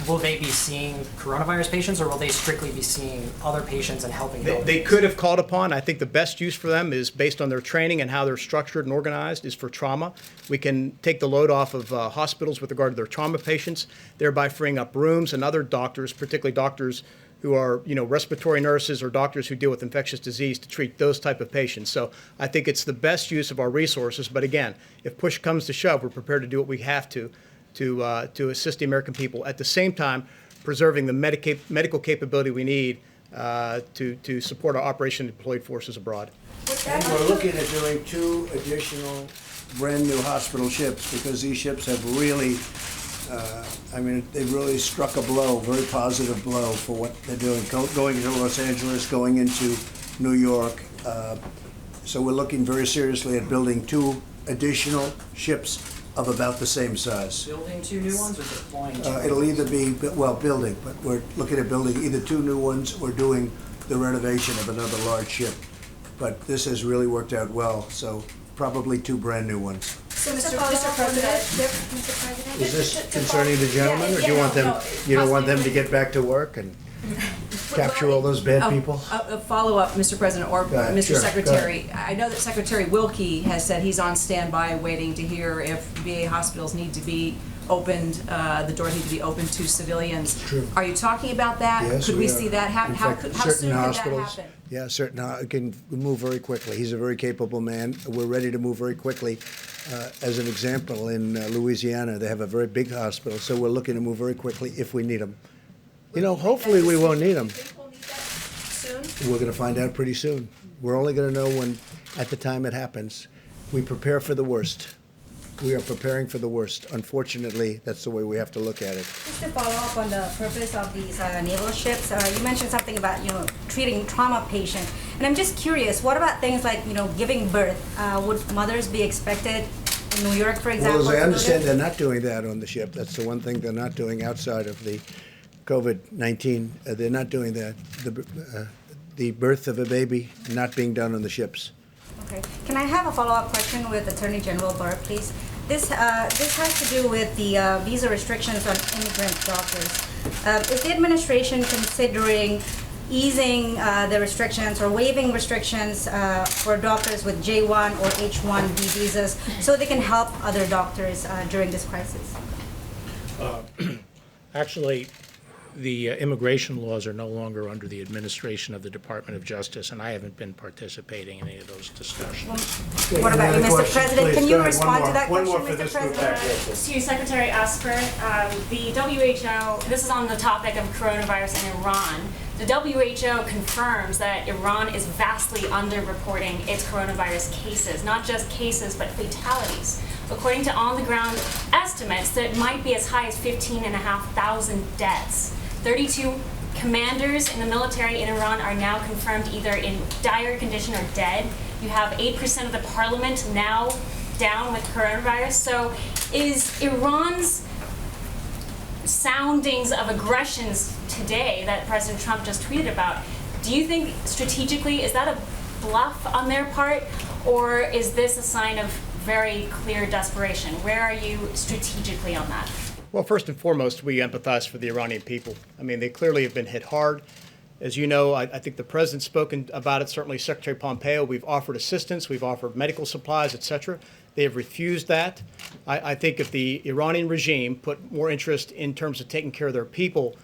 will they be seeing coronavirus patients, or will they strictly be seeing other patients and helping them? They could have called upon. I think the best use for them is based on their training and how they're structured and organized is for trauma. We can take the load off of hospitals with regard to their trauma patients, thereby freeing up rooms, and other doctors, particularly doctors who are, respiratory nurses or doctors who deal with infectious disease, to treat those type of patients. So I think it's the best use of our resources. But again, if push comes to shove, we're prepared to do what we have to assist the American people. At the same time, preserving the medical capability we need to support our operation deployed forces abroad. And we're looking at doing 2 additional brand-new hospital ships, because these ships have really, they've really struck a blow, very positive blow for what they're doing, going into Los Angeles, going into New York. So we're looking very seriously at building 2 additional ships of about the same size. Building 2 new ones or deploying 2? It'll either be, building, but we're looking at building either 2 new ones or doing the renovation of another large ship. But this has really worked out well, so probably 2 brand new ones. So Mr. President? Is this concerning the gentleman, or do you want them, you don't want them to get back to work and capture all those bad people? A follow-up, Mr. President, or ahead. Mr. Sure, Secretary. I know that Secretary Wilkie has said he's on standby waiting to hear if VA hospitals need to be opened, the doors need to be opened to civilians. True. Are you talking about that? Yes, Could we we are. see that happen? In How fact, soon certain could that hospitals, happen? yeah, it can move very quickly. He's a very capable man. We're ready to move very quickly. As an example, in Louisiana, they have a very big hospital, so we're looking to move very quickly if we need them. Hopefully we won't need them. Soon? We're going to find out pretty soon. We're only going to know at the time it happens. We prepare for the worst. We are preparing for the worst. Unfortunately, that's the way we have to look at it. Just to follow up on the purpose of these naval ships, you mentioned something about treating trauma patients, and I'm just curious, what about things like giving birth? Would mothers be expected New York, for Well, example. as I understand, included? they're not doing that on the ship. That's the one thing they're not doing outside of the COVID-19. They're not doing that. The birth of a baby not being done on the ships. Okay. Can I have a follow-up question with Attorney General Barr, please? This has to do with the visa restrictions on immigrant doctors. Is the administration considering easing the restrictions or waiving restrictions for doctors with J1 or H1B visas so they can help other doctors during this crisis? Actually, the immigration laws are no longer under the administration of the Department of Justice, and I haven't been participating in any of those discussions. What about you, Mr. President? Can you respond to that One question, more for Mr. this group President? back here. To Secretary Esper, the WHO, this is on the topic of coronavirus in Iran. The WHO confirms that Iran is vastly underreporting its coronavirus cases, not just cases, but fatalities. According to on-the-ground estimates, that might be as high as 15,500 deaths. 32 commanders in the military in Iran are now confirmed either in dire condition or dead. You have 8% of the parliament now down with coronavirus. So is Iran's soundings of aggressions today that President Trump just tweeted about, do you think strategically, is that a bluff on their part, or is this a sign of very clear desperation? Where are you strategically on that? Well, first and foremost, we empathize for the Iranian people. I mean, they clearly have been hit hard. As you know, I think the president's spoken about it, certainly Secretary Pompeo. We've offered assistance, we've offered medical supplies, et cetera. They have refused that. I think if the Iranian regime put more interest in terms of taking care of their people,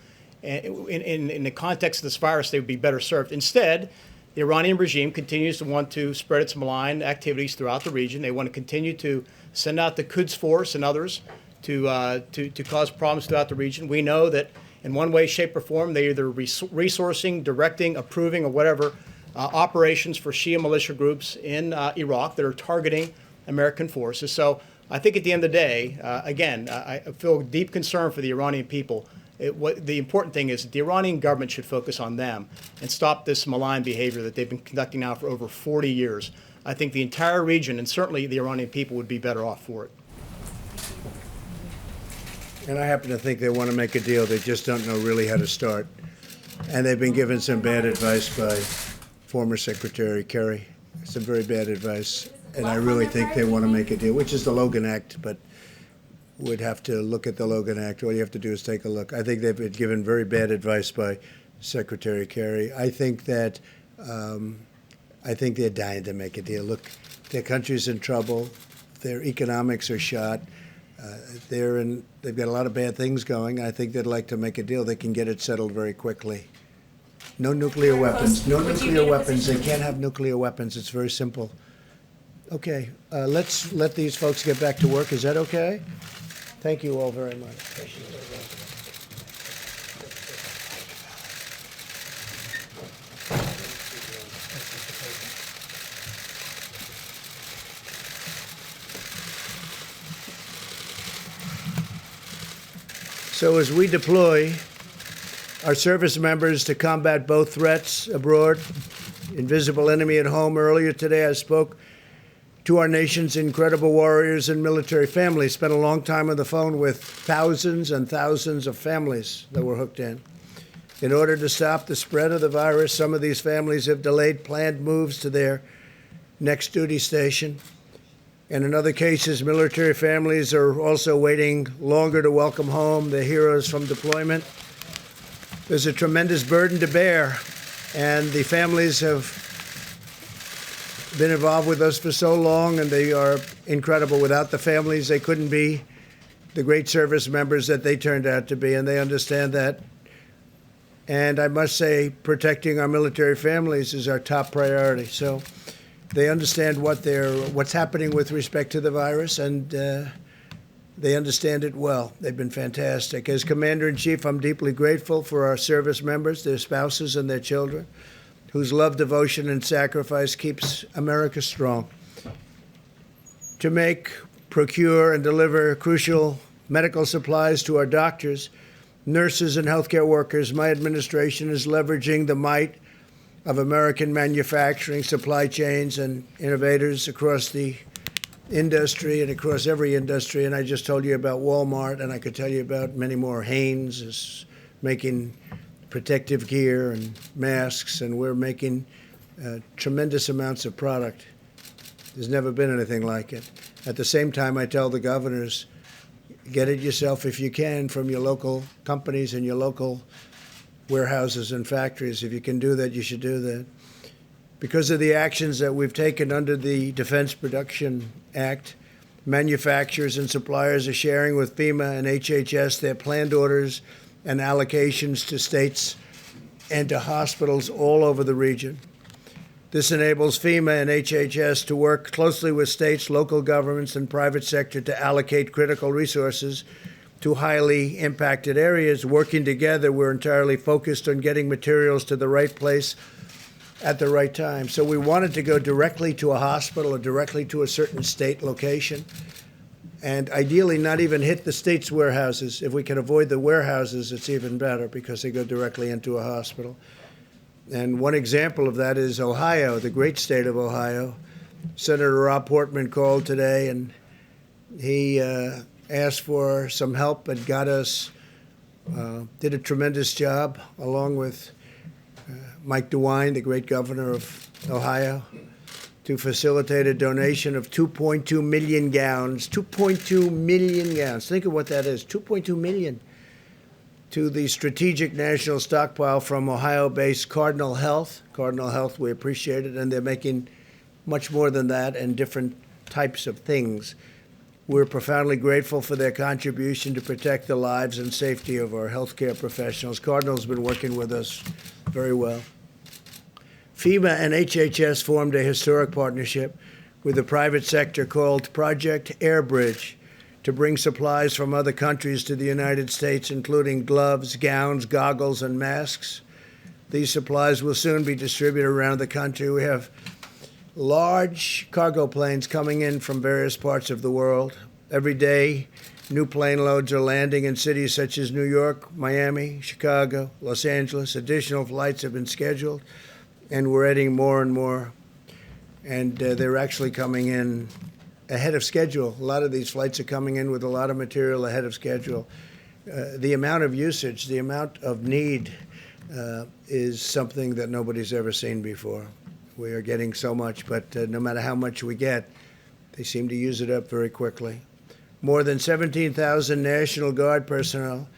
in the context of this virus, they would be better served. Instead, the Iranian regime continues to want to spread its malign activities throughout the region. They want to continue to send out the Quds Force and others to cause problems throughout the region. We know that in one way, shape, or form, they're either resourcing, directing, approving, or whatever operations for Shia militia groups in Iraq that are targeting American forces. So I think at the end of the day, again, I feel deep concern for the Iranian people. The important thing is that the Iranian government should focus on them and stop this malign behavior that they've been conducting now for over 40 years. I think the entire region, and certainly the Iranian people, would be better off for it. And I happen to think they want to make a deal. They just don't know really how to start. And they've been given some bad advice by former Secretary Kerry, some very bad advice. And I really think they want to make a deal, which is the Logan Act, but would have to look at the Logan Act. All you have to do is take a look. I think they've been given very bad advice by Secretary Kerry. I think that they're dying to make a deal. Look, their country's in trouble. Their economics are shot. They've got a lot of bad things going. I think they'd like to make a deal. They can get it settled very quickly. No nuclear weapons. No nuclear weapons. They can't have nuclear weapons. It's very simple. Okay, let's let these folks get back to work. Is that okay? Thank you all very much. So as we deploy our service members to combat both threats abroad, invisible enemy at home, earlier today I spoke to our nation's incredible warriors and military families. Spent a long time on the phone with thousands and thousands of families that were hooked in. In order to stop the spread of the virus, some of these families have delayed planned moves to their next duty station. And in other cases, military families are also waiting longer to welcome home their heroes from deployment. There's a tremendous burden to bear, and the families have been involved with us for so long, and they are incredible. Without the families, they couldn't be the great service members that they turned out to be, and they understand that. And I must say, protecting our military families is our top priority. So they understand what's happening with respect to the virus, and they understand it well. They've been fantastic. As Commander-in-Chief, I'm deeply grateful for our service members, their spouses, and their children, whose love, devotion, and sacrifice keeps America strong. To make, procure, and deliver crucial medical supplies to our doctors, nurses, and healthcare workers, my administration is leveraging the might of American manufacturing supply chains and innovators across the industry and across every industry. And I just told you about Walmart, and I could tell you about many more. Hanes is making protective gear and masks, and we're making tremendous amounts of product. There's never been anything like it. At the same time, I tell the governors, get it yourself if you can from your local companies and your local warehouses and factories. If you can do that, you should do that. Because of the actions that we've taken under the Defense Production Act, manufacturers and suppliers are sharing with FEMA and HHS their planned orders and allocations to states and to hospitals all over the region. This enables FEMA and HHS to work closely with states, local governments, and private sector to allocate critical resources to highly impacted areas. Working together, we're entirely focused on getting materials to the right place at the right time. So we wanted to go directly to a hospital or directly to a certain state location, and ideally not even hit the state's warehouses. If we can avoid the warehouses, it's even better because they go directly into a hospital. And one example of that is Ohio, the great state of Ohio. Senator Rob Portman called today, and he asked for some help and got us, did a tremendous job, along with Mike DeWine, the great governor of Ohio, to facilitate a donation of 2.2 million gowns. 2.2 million gowns. Think of what that is, 2.2 million. To the Strategic National Stockpile from Ohio-based Cardinal Health. Cardinal Health, we appreciate it, and they're making much more than that and different types of things. We're profoundly grateful for their contribution to protect the lives and safety of our healthcare professionals. Cardinal's been working with us very well. FEMA and HHS formed a historic partnership with the private sector called Project Airbridge to bring supplies from other countries to the United States, including gloves, gowns, goggles, and masks. These supplies will soon be distributed around the country. We have large cargo planes coming in from various parts of the world. Every day, new plane loads are landing in cities such as New York, Miami, Chicago, Los Angeles. Additional flights have been scheduled, and we're adding more and more. And they're actually coming in ahead of schedule. A lot of these flights are coming in with a lot of material ahead of schedule. The amount of usage, the amount of need is something that nobody's ever seen before. We are getting so much, but no matter how much we get, they seem to use it up very quickly. More than 17,000 National Guard personnel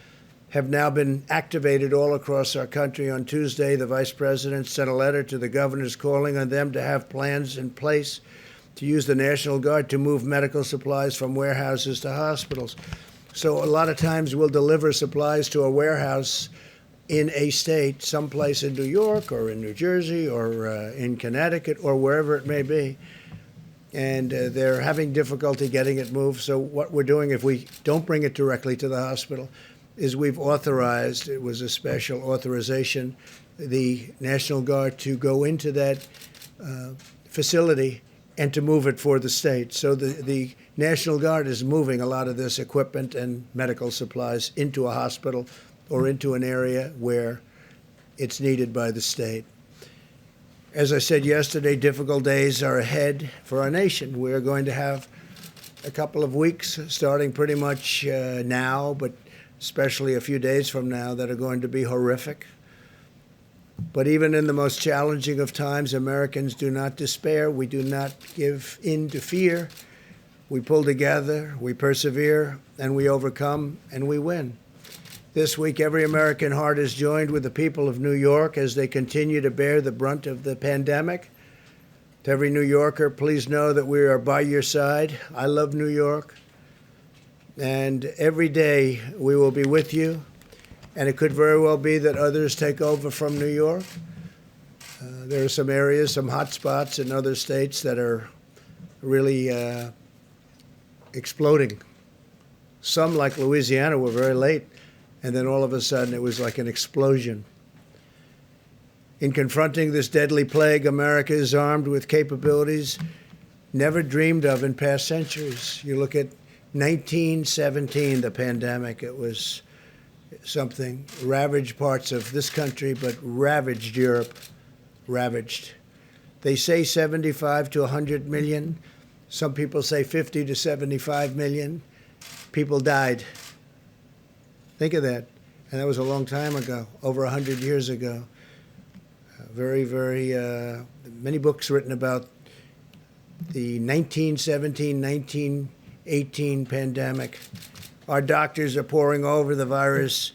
have now been activated all across our country. On Tuesday, the Vice President sent a letter to the governors calling on them to have plans in place to use the National Guard to move medical supplies from warehouses to hospitals. So a lot of times we'll deliver supplies to a warehouse in a state, someplace in New York or in New Jersey or in Connecticut or wherever it may be, and they're having difficulty getting it moved. So what we're doing, if we don't bring it directly to the hospital, is we've authorized, it was a special authorization, the National Guard to go into that facility and to move it for the state. So the National Guard is moving a lot of this equipment and medical supplies into a hospital or into an area where it's needed by the state. As I said yesterday, difficult days are ahead for our nation. We're going to have a couple of weeks, starting pretty much now, but especially a few days from now, that are going to be horrific. But even in the most challenging of times, Americans do not despair. We do not give in to fear. We pull together, we persevere, and we overcome, and we win. This week, every American heart is joined with the people of New York as they continue to bear the brunt of the pandemic. To every New Yorker, please know that we are by your side. I love New York. And every day we will be with you. And it could very well be that others take over from New York. There are some areas, some hot spots in other states that are really exploding. Some, like Louisiana, were very late, and then all of a sudden it was like an explosion. In confronting this deadly plague, America is armed with capabilities never dreamed of in past centuries. You look at 1917, the pandemic, it was something, ravaged parts of this country, but ravaged Europe, ravaged. They say 75 to 100 million. Some people say 50 to 75 million people died. Think of that. And that was a long time ago, over 100 years ago. Many books written about the 1917, 1918 pandemic. Our doctors are poring over the virus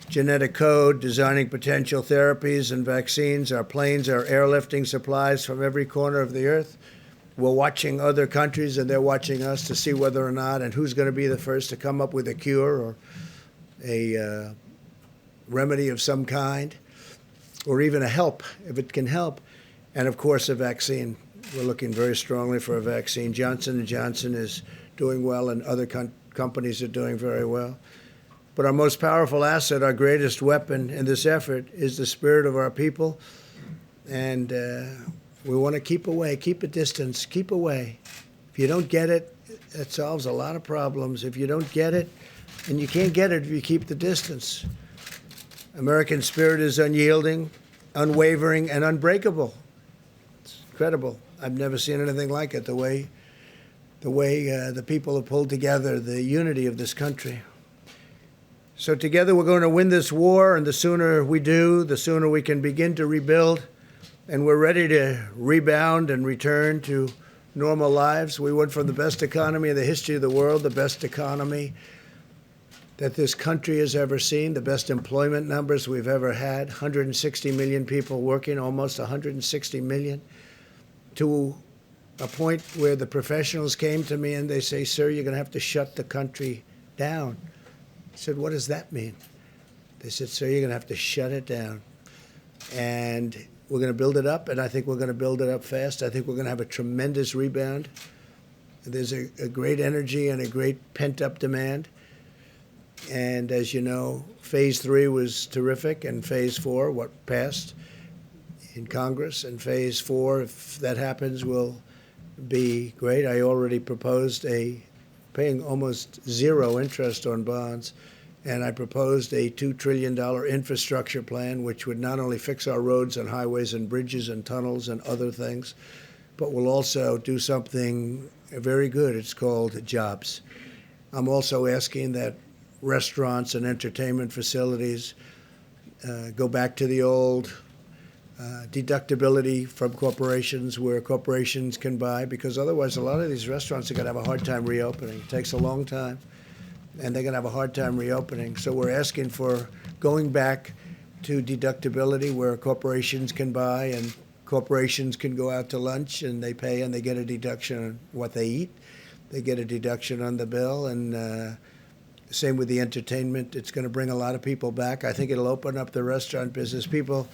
genetic code, designing potential therapies and vaccines. Our planes are airlifting supplies from every corner of the earth. We're watching other countries, and they're watching us to see whether or not and who's going to be the first to come up with a cure or a remedy of some kind, or even a help, if it can help. And, of course, a vaccine. We're looking very strongly for a vaccine. Johnson & Johnson is doing well, and other companies are doing very well. But our most powerful asset, our greatest weapon in this effort, is the spirit of our people. And we want to keep away, keep a distance, keep away. If you don't get it, it solves a lot of problems. If you don't get it, and you can't get it if you keep the distance. American spirit is unyielding, unwavering, and unbreakable. It's incredible. I've never seen anything like it, the way the people have pulled together, the unity of this country. So together we're going to win this war, and the sooner we do, the sooner we can begin to rebuild, and we're ready to rebound and return to normal lives. We went from the best economy in the history of the world, the best economy that this country has ever seen, the best employment numbers we've ever had, 160 million people working, almost 160 million, to a point where the professionals came to me and they say, "Sir, you're going to have to shut the country down." I said, "What does that mean?" They said, "Sir, you're going to have to shut it down. And we're going to build it up, and I think we're going to build it up fast. I think we're going to have a tremendous rebound. There's a great energy and a great pent-up demand. And as you know, phase 3 was terrific, and phase 4, what passed in Congress, and phase 4, if that happens, will be great. I already proposed paying almost zero interest on bonds, and I proposed a $2 trillion infrastructure plan, which would not only fix our roads and highways and bridges and tunnels and other things, but will also do something very good. It's called jobs. I'm also asking that restaurants and entertainment facilities go back to the old deductibility from corporations, where corporations can buy, because otherwise a lot of these restaurants are going to have a hard time reopening. It takes a long time, and they're going to have a hard time reopening. So we're asking for going back to deductibility, where corporations can buy and corporations can go out to lunch and they pay and they get a deduction on what they eat. They get a deduction on the bill, and same with the entertainment. It's going to bring a lot of people back. I think it'll open up the restaurant business. People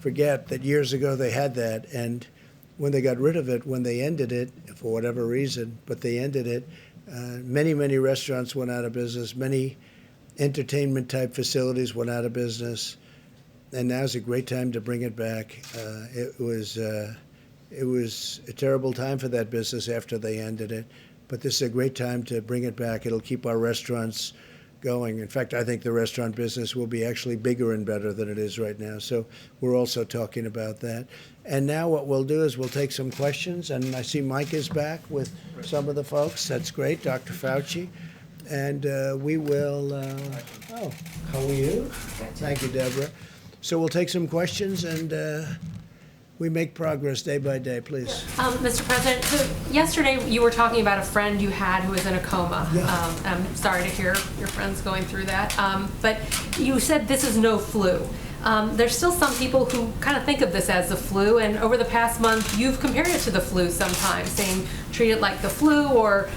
forget that years ago they had that, and when they got rid of it, when they ended it, for whatever reason, but they ended it, many, many restaurants went out of business. Many entertainment-type facilities went out of business, and now's a great time to bring it back. It was a terrible time for that business after they ended it, but this is a great time to bring it back. It'll keep our restaurants going. In fact, I think the restaurant business will be actually bigger and better than it is right now. So we're also talking about that. And now what we'll do is we'll take some questions, and I see Mike is back with some of the folks. That's great, Dr. Fauci. And we will, how are you? Thank you, Deborah. So we'll take some questions, and we make progress day by day, please. Mr. President, so yesterday you were talking about a friend you had who was in a coma. Yeah. I'm sorry to hear your friend's going through that. But you said this is no flu. There's still some people who kind of think of this as the flu, and over the past month you've compared it to the flu sometimes, saying treat it like the flu, or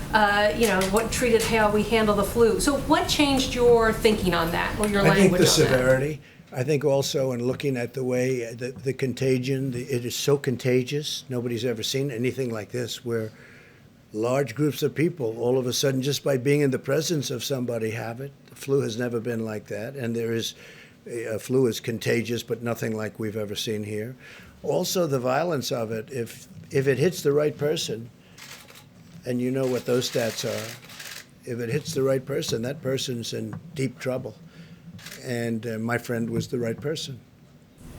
treat it how we handle the flu. So what changed your thinking on that, or your language on that? I think the severity. I think also in looking at the way the contagion, it is so contagious. Nobody's ever seen anything like this, where large groups of people all of a sudden, just by being in the presence of somebody, have it. The flu has never been like that, and flu is contagious, but nothing like we've ever seen here. Also, the violence of it. If it hits the right person, and you know what those stats are, if it hits the right person, that person's in deep trouble. And my friend was the right person.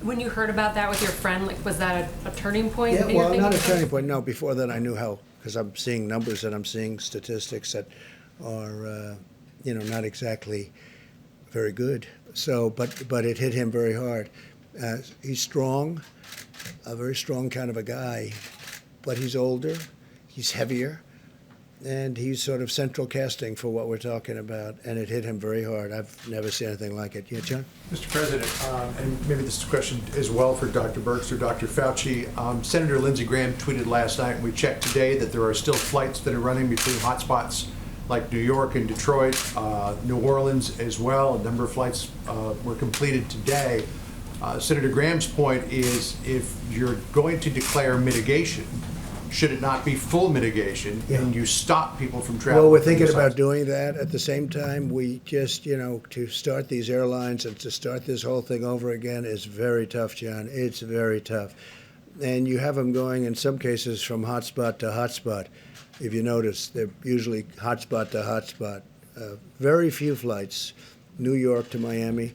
When you heard about that with your friend, was that a turning point? Yeah, well, not a turning point. No, before that I knew how because I'm seeing numbers and I'm seeing statistics that are, not exactly very good. So, but it hit him very hard. He's strong, a very strong kind of a guy, but he's older, he's heavier, and he's sort of central casting for what we're talking about, and it hit him very hard. I've never seen anything like it. Yeah, John? Mr. President, and maybe this is a question as well for Dr. Birx or Dr. Fauci. Senator Lindsey Graham tweeted last night, and we checked today, that there are still flights that are running between hotspots like New York and Detroit, New Orleans as well. A number of flights were completed today. Senator Graham's point is, if you're going to declare mitigation, should it not be full mitigation, and you stop people from traveling? Well, we're thinking about doing that. At the same time, we just, to start these airlines and to start this whole thing over again is very tough, John. It's very tough. And you have them going, in some cases, from hotspot to hotspot. If you notice, they're usually hotspot to hotspot. Very few flights, New York to Miami.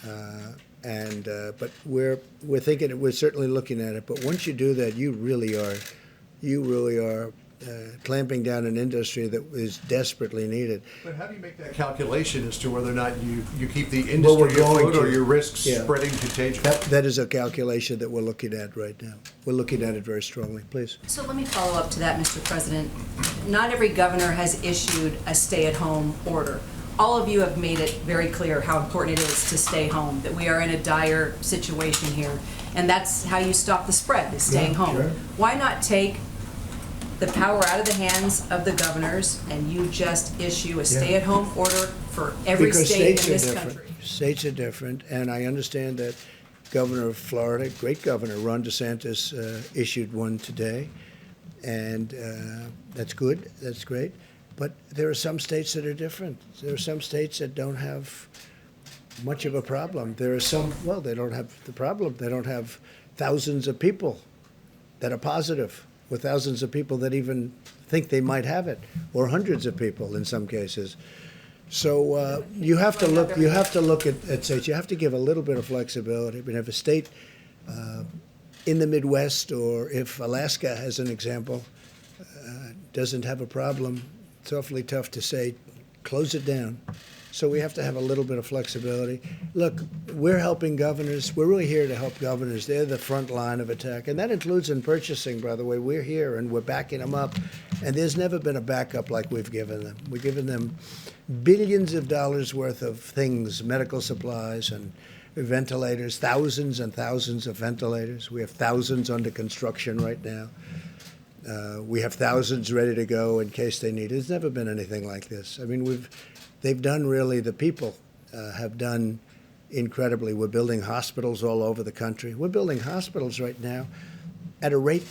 But we're thinking, we're certainly looking at it. But once you do that, you really are clamping down an industry that is desperately needed. But how do you make that calculation as to whether or not you keep the industry afloat, or your risks spreading contagion? That is a calculation that we're looking at right now. We're looking at it very strongly. Please. So let me follow up to that, Mr. President. Not every governor has issued a stay-at-home order. All of you have made it very clear how important it is to stay home, that we are in a dire situation here. And that's how you stop the spread, is staying home. Sure. Why not take the power out of the hands of the governors and you just issue a stay-at-home order for every state in this country? States are different, and I understand that Governor of Florida, great governor, Ron DeSantis, issued one today, and that's good, that's great. But there are some states that are different. There are some states that don't have much of a problem. There are some, well, they don't have the problem. They don't have thousands of people that are positive, or thousands of people that even think they might have it, or hundreds of people in some cases. So you have to look. You have to look at states. You have to give a little bit of flexibility. I mean, if a state in the Midwest, or if Alaska, as an example, doesn't have a problem, it's awfully tough to say, close it down. So we have to have a little bit of flexibility. Look, we're helping governors. We're really here to help governors. They're the front line of attack. And that includes in purchasing, by the way. We're here and we're backing them up. And there's never been a backup like we've given them. We've given them billions of dollars worth of things, medical supplies and ventilators, thousands and thousands of ventilators. We have thousands under construction right now. We have thousands ready to go in case they need it. There's never been anything like this. I mean, they've done really, the people have done incredibly. We're building hospitals all over the country. We're building hospitals right now at a rate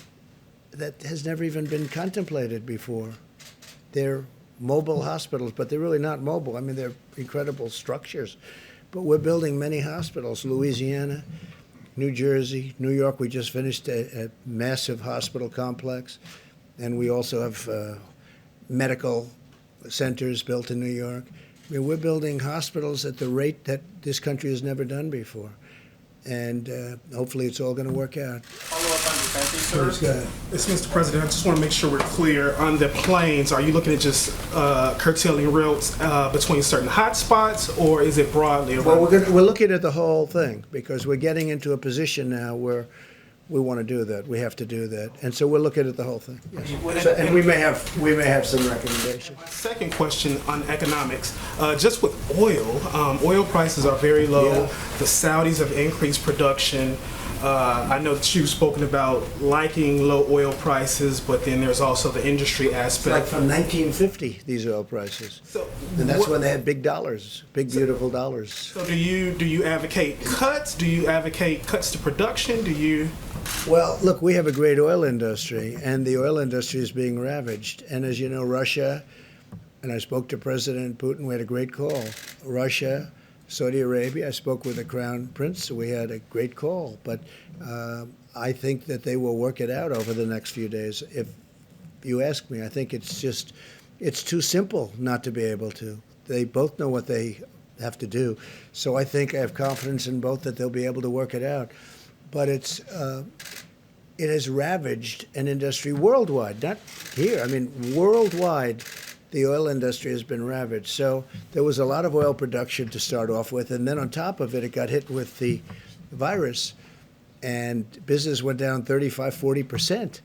that has never even been contemplated before. They're mobile hospitals, but they're really not mobile. I mean, they're incredible structures. But we're building many hospitals. Louisiana, New Jersey, New York, we just finished a massive hospital complex. And we also have medical centers built in New York. I mean, we're building hospitals at the rate that this country has never done before. And hopefully it's all going to work out. Follow up on defense, sir. It's Mr. President. I just want to make sure we're clear on the planes. Are you looking at just curtailing routes between certain hotspots, or is it broadly around? Well, we're looking at the whole thing, because we're getting into a position now where we want to do that. We have to do that, and so we're looking at the whole thing. Yes. So, and we may have some recommendations. My second question on economics, just with oil prices are very low. Yeah. The Saudis have increased production. I know that you've spoken about liking low oil prices, but then there's also the industry aspect. It's like from 1950, these oil prices, and that's when they had big dollars, big beautiful dollars. So do you advocate cuts? Do you advocate cuts to production? Do you? Well, look, we have a great oil industry, and the oil industry is being ravaged. And as you know, Russia, and I spoke to President Putin, we had a great call. Russia, Saudi Arabia, I spoke with the Crown Prince, so we had a great call. But I think that they will work it out over the next few days. If you ask me, I think it's too simple not to be able to. They both know what they have to do. So I think I have confidence in both that they'll be able to work it out. But it's it has ravaged an industry worldwide, not here. I mean, worldwide, the oil industry has been ravaged. So there was a lot of oil production to start off with, and then on top of it, it got hit with the virus, and business went down 35, 40%.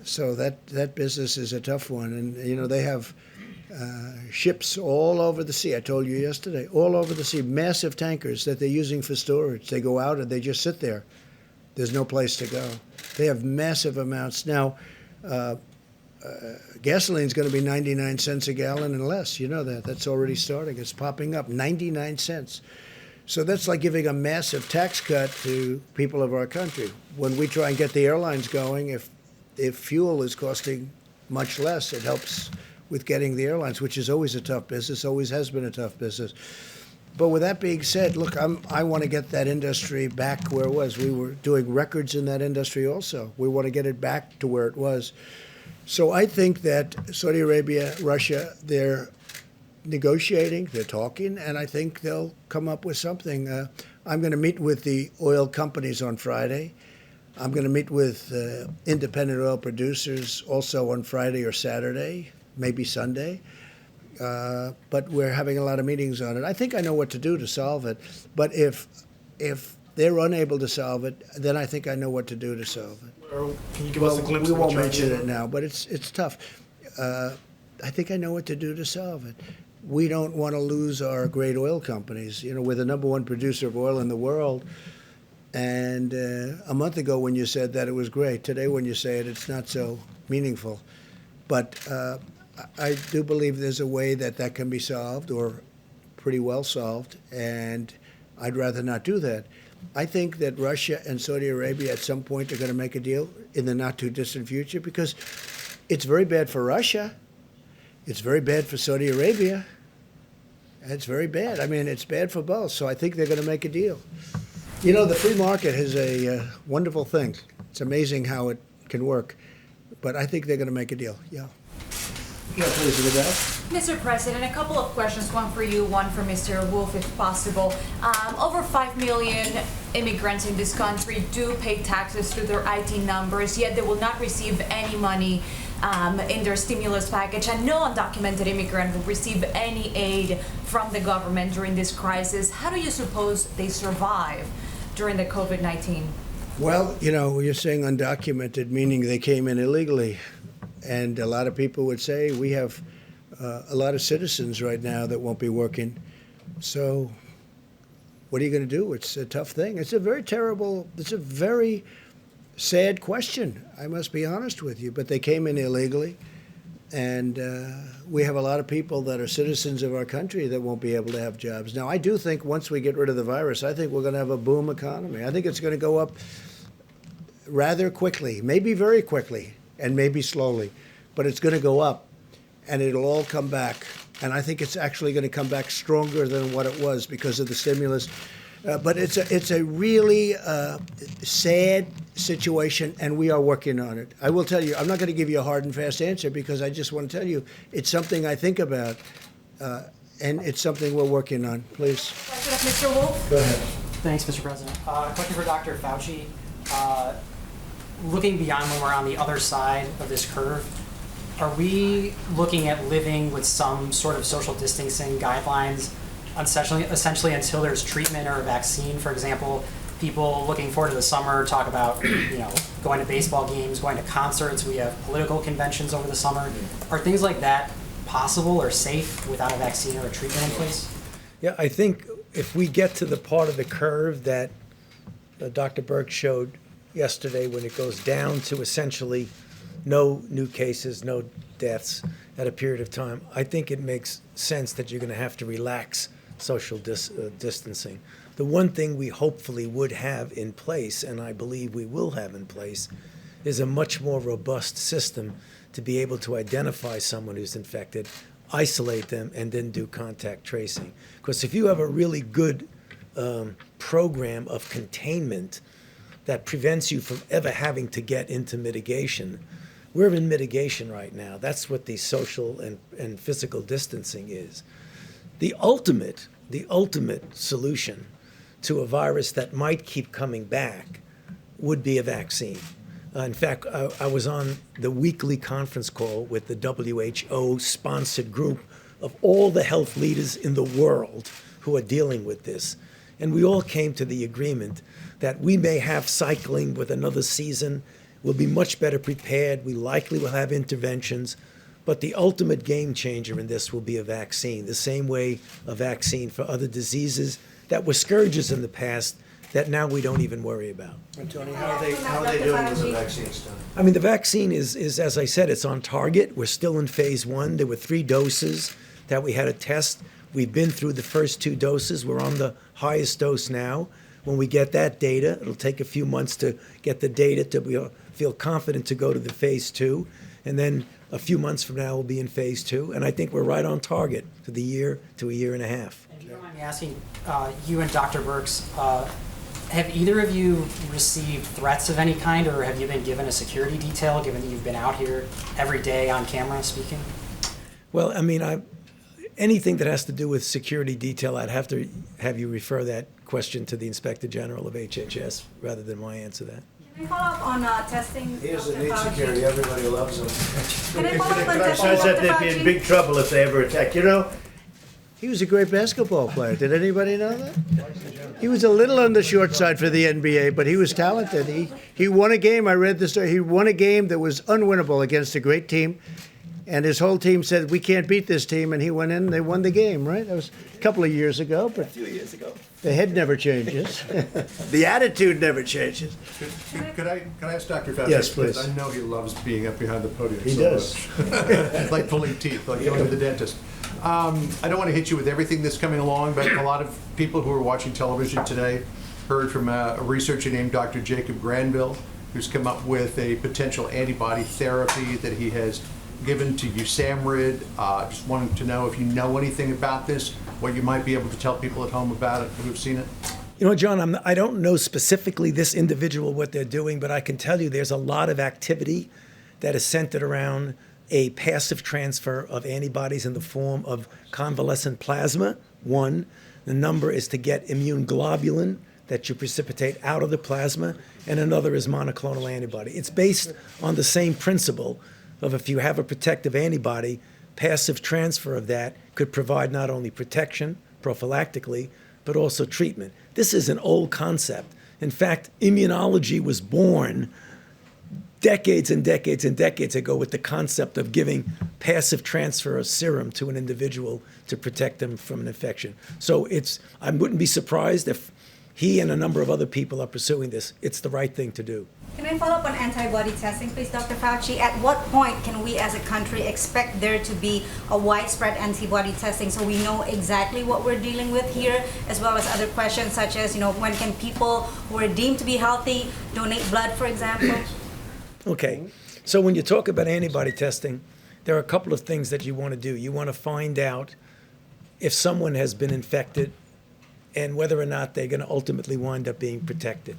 So that business is a tough one. And, you know, they have ships all over the sea. I told you yesterday, all over the sea, massive tankers that they're using for storage. They go out and they just sit there. There's no place to go. They have massive amounts. Now, gasoline's going to be 99 cents a gallon and less. You know that. That's already starting. It's popping up, 99 cents. So that's like giving a massive tax cut to people of our country. When we try and get the airlines going, if fuel is costing much less, it helps with getting the airlines, which is always a tough business, always has been a tough business. But with that being said, look, I want to get that industry back where it was. We were doing records in that industry also. We want to get it back to where it was. So I think that Saudi Arabia, Russia, they're negotiating, they're talking, and I think they'll come up with something. I'm going to meet with the oil companies on Friday. I'm going to meet with independent oil producers also on Friday or Saturday, maybe Sunday. But we're having a lot of meetings on it. I think I know what to do to solve it. But if they're unable to solve it, then I think I know what to do to solve it. Or can you give us a glimpse we of what won't you're mention doing? it now, but it's tough. I think I know what to do to solve it. We don't want to lose our great oil companies. You know, we're the #1 producer of oil in the world. And a month ago when you said that, it was great. Today when you say it, it's not so meaningful. But I do believe there's a way that can be solved, or pretty well solved, and I'd rather not do that. I think that Russia and Saudi Arabia at some point are going to make a deal in the not-too-distant future, because it's very bad for Russia. It's very bad for Saudi Arabia. It's very bad. I mean, it's bad for both, so I think they're going to make a deal. You know, the free market is a wonderful thing. It's amazing how it can work, but I think they're going to make a deal, yeah. Yeah, please, Isabel. Mr. President, a couple of questions, one for you, one for Mr. Wolf, if possible. Over 5 million immigrants in this country do pay taxes through their IT numbers, yet they will not receive any money in their stimulus package, and no undocumented immigrant will receive any aid from the government during this crisis. How do you suppose they survive during the COVID-19? Well, you know, you're saying undocumented, meaning they came in illegally. And a lot of people would say we have a lot of citizens right now that won't be working. So what are you going to do? It's a tough thing. It's a very sad question, I must be honest with you. But they came in illegally. And we have a lot of people that are citizens of our country that won't be able to have jobs. Now, I do think once we get rid of the virus, I think we're going to have a boom economy. I think it's going to go up rather quickly, maybe very quickly, and maybe slowly. But it's going to go up, and it'll all come back. And I think it's actually going to come back stronger than what it was because of the stimulus. But it's a really sad situation, and we are working on it. I will tell you, I'm not going to give you a hard and fast answer because I just want to tell you it's something I think about, and it's something we're working on. Please. Mr. Wolf? Go ahead. Thanks, Mr. President. A question for Dr. Fauci. Looking beyond when we're on the other side of this curve, are we looking at living with some sort of social distancing guidelines essentially until there's treatment or a vaccine? For example, people looking forward to the summer talk about, going to baseball games, going to concerts. We have political conventions over the summer. Are things like that possible or safe without a vaccine or a treatment in place? Yeah, I think if we get to the part of the curve that Dr. Birx showed yesterday, when it goes down to essentially no new cases, no deaths at a period of time, I think it makes sense that you're going to have to relax social distancing. The one thing we hopefully would have in place, and I believe we will have in place, is a much more robust system to be able to identify someone who's infected, isolate them, and then do contact tracing. Because if you have a really good program of containment that prevents you from ever having to get into mitigation, we're in mitigation right now. That's what the social and physical distancing is. The ultimate solution to a virus that might keep coming back would be a vaccine. In fact, I was on the weekly conference call with the WHO-sponsored group of all the health leaders in the world who are dealing with this. And we all came to the agreement that we may have cycling with another season. We'll be much better prepared. We likely will have interventions. But the ultimate game changer in this will be a vaccine, the same way a vaccine for other diseases that were scourges in the past that now we don't even worry about. And Tony, how are they doing with the vaccine stuff? I mean, the vaccine is, as I said, it's on target. We're still in phase 1. There were 3 doses that we had to test. We've been through the first 2 doses. We're on the highest dose now. When we get that data, it'll take a few months to get the data to feel confident to go to the phase 2. And then a few months from now, we'll be in phase 2. And I think we're right on target for the year to a year and a half. And if you don't mind me asking, you and Dr. Birx, have either of you received threats of any kind, or have you been given a security detail, given that you've been out here every day on camera speaking? Well, I mean, anything that has to do with security detail, I'd have to have you refer that question to the Inspector General of HHS rather than my answer that. Can I follow up on testing? He doesn't Dr. need Fauci? security. Everybody loves him. Can I follow up on testing, Says that Dr. they'd be in Fauci? big trouble if they ever attack. You know, he was a great basketball player. Did anybody know that? He was a little on the short side for the NBA, but he was talented. He won a game. I read the story. He won a game that was unwinnable against a great team. And his whole team said, we can't beat this team. And he went in and they won the game, right? That was a couple of years ago. But A few years ago. the head never changes. The attitude never changes. Could I ask Dr. Fauci? Yes, please. Because I know he loves being up behind the podium. He so does. much. Like pulling teeth, like going to the dentist. I don't want to hit you with everything that's coming along, but a lot of people who are watching television today heard from a researcher named Dr. Jacob Granville, who's come up with a potential antibody therapy that he has given to USAMRIID. Just wanted to know if you know anything about this, what you might be able to tell people at home about it who've seen it. You know, John, I don't know specifically this individual what they're doing, but I can tell you there's a lot of activity that is centered around a passive transfer of antibodies in the form of convalescent plasma. One, the number is to get immune globulin that you precipitate out of the plasma, and another is monoclonal antibody. It's based on the same principle of if you have a protective antibody, passive transfer of that could provide not only protection prophylactically, but also treatment. This is an old concept. In fact, immunology was born decades and decades and decades ago with the concept of giving passive transfer of serum to an individual to protect them from an infection. So I wouldn't be surprised if he and a number of other people are pursuing this. It's the right thing to do. Can I follow up on antibody testing, please, Dr. Fauci? At what point can we as a country expect there to be a widespread antibody testing so we know exactly what we're dealing with here, as well as other questions such as, when can people who are deemed to be healthy donate blood, for example? Okay, so when you talk about antibody testing, there are a couple of things that you want to do. You want to find out if someone has been infected and whether or not they're going to ultimately wind up being protected.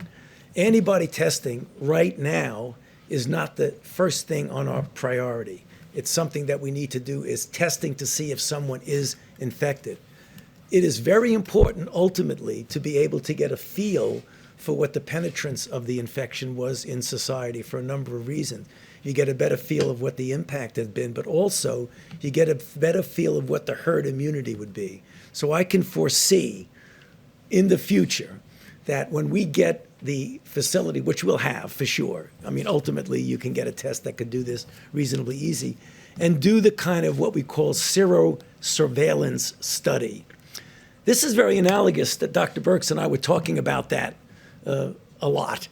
Antibody testing right now is not the first thing on our priority. It's something that we need to do is testing to see if someone is infected. It is very important ultimately to be able to get a feel for what the penetrance of the infection was in society for a number of reasons. You get a better feel of what the impact has been, but also you get a better feel of what the herd immunity would be. So I can foresee in the future that when we get the facility, which we'll have for sure, I mean, ultimately you can get a test that could do this reasonably easy, and do the kind of what we call serosurveillance study. This is very analogous that Dr. Birx and I were talking about that a lot.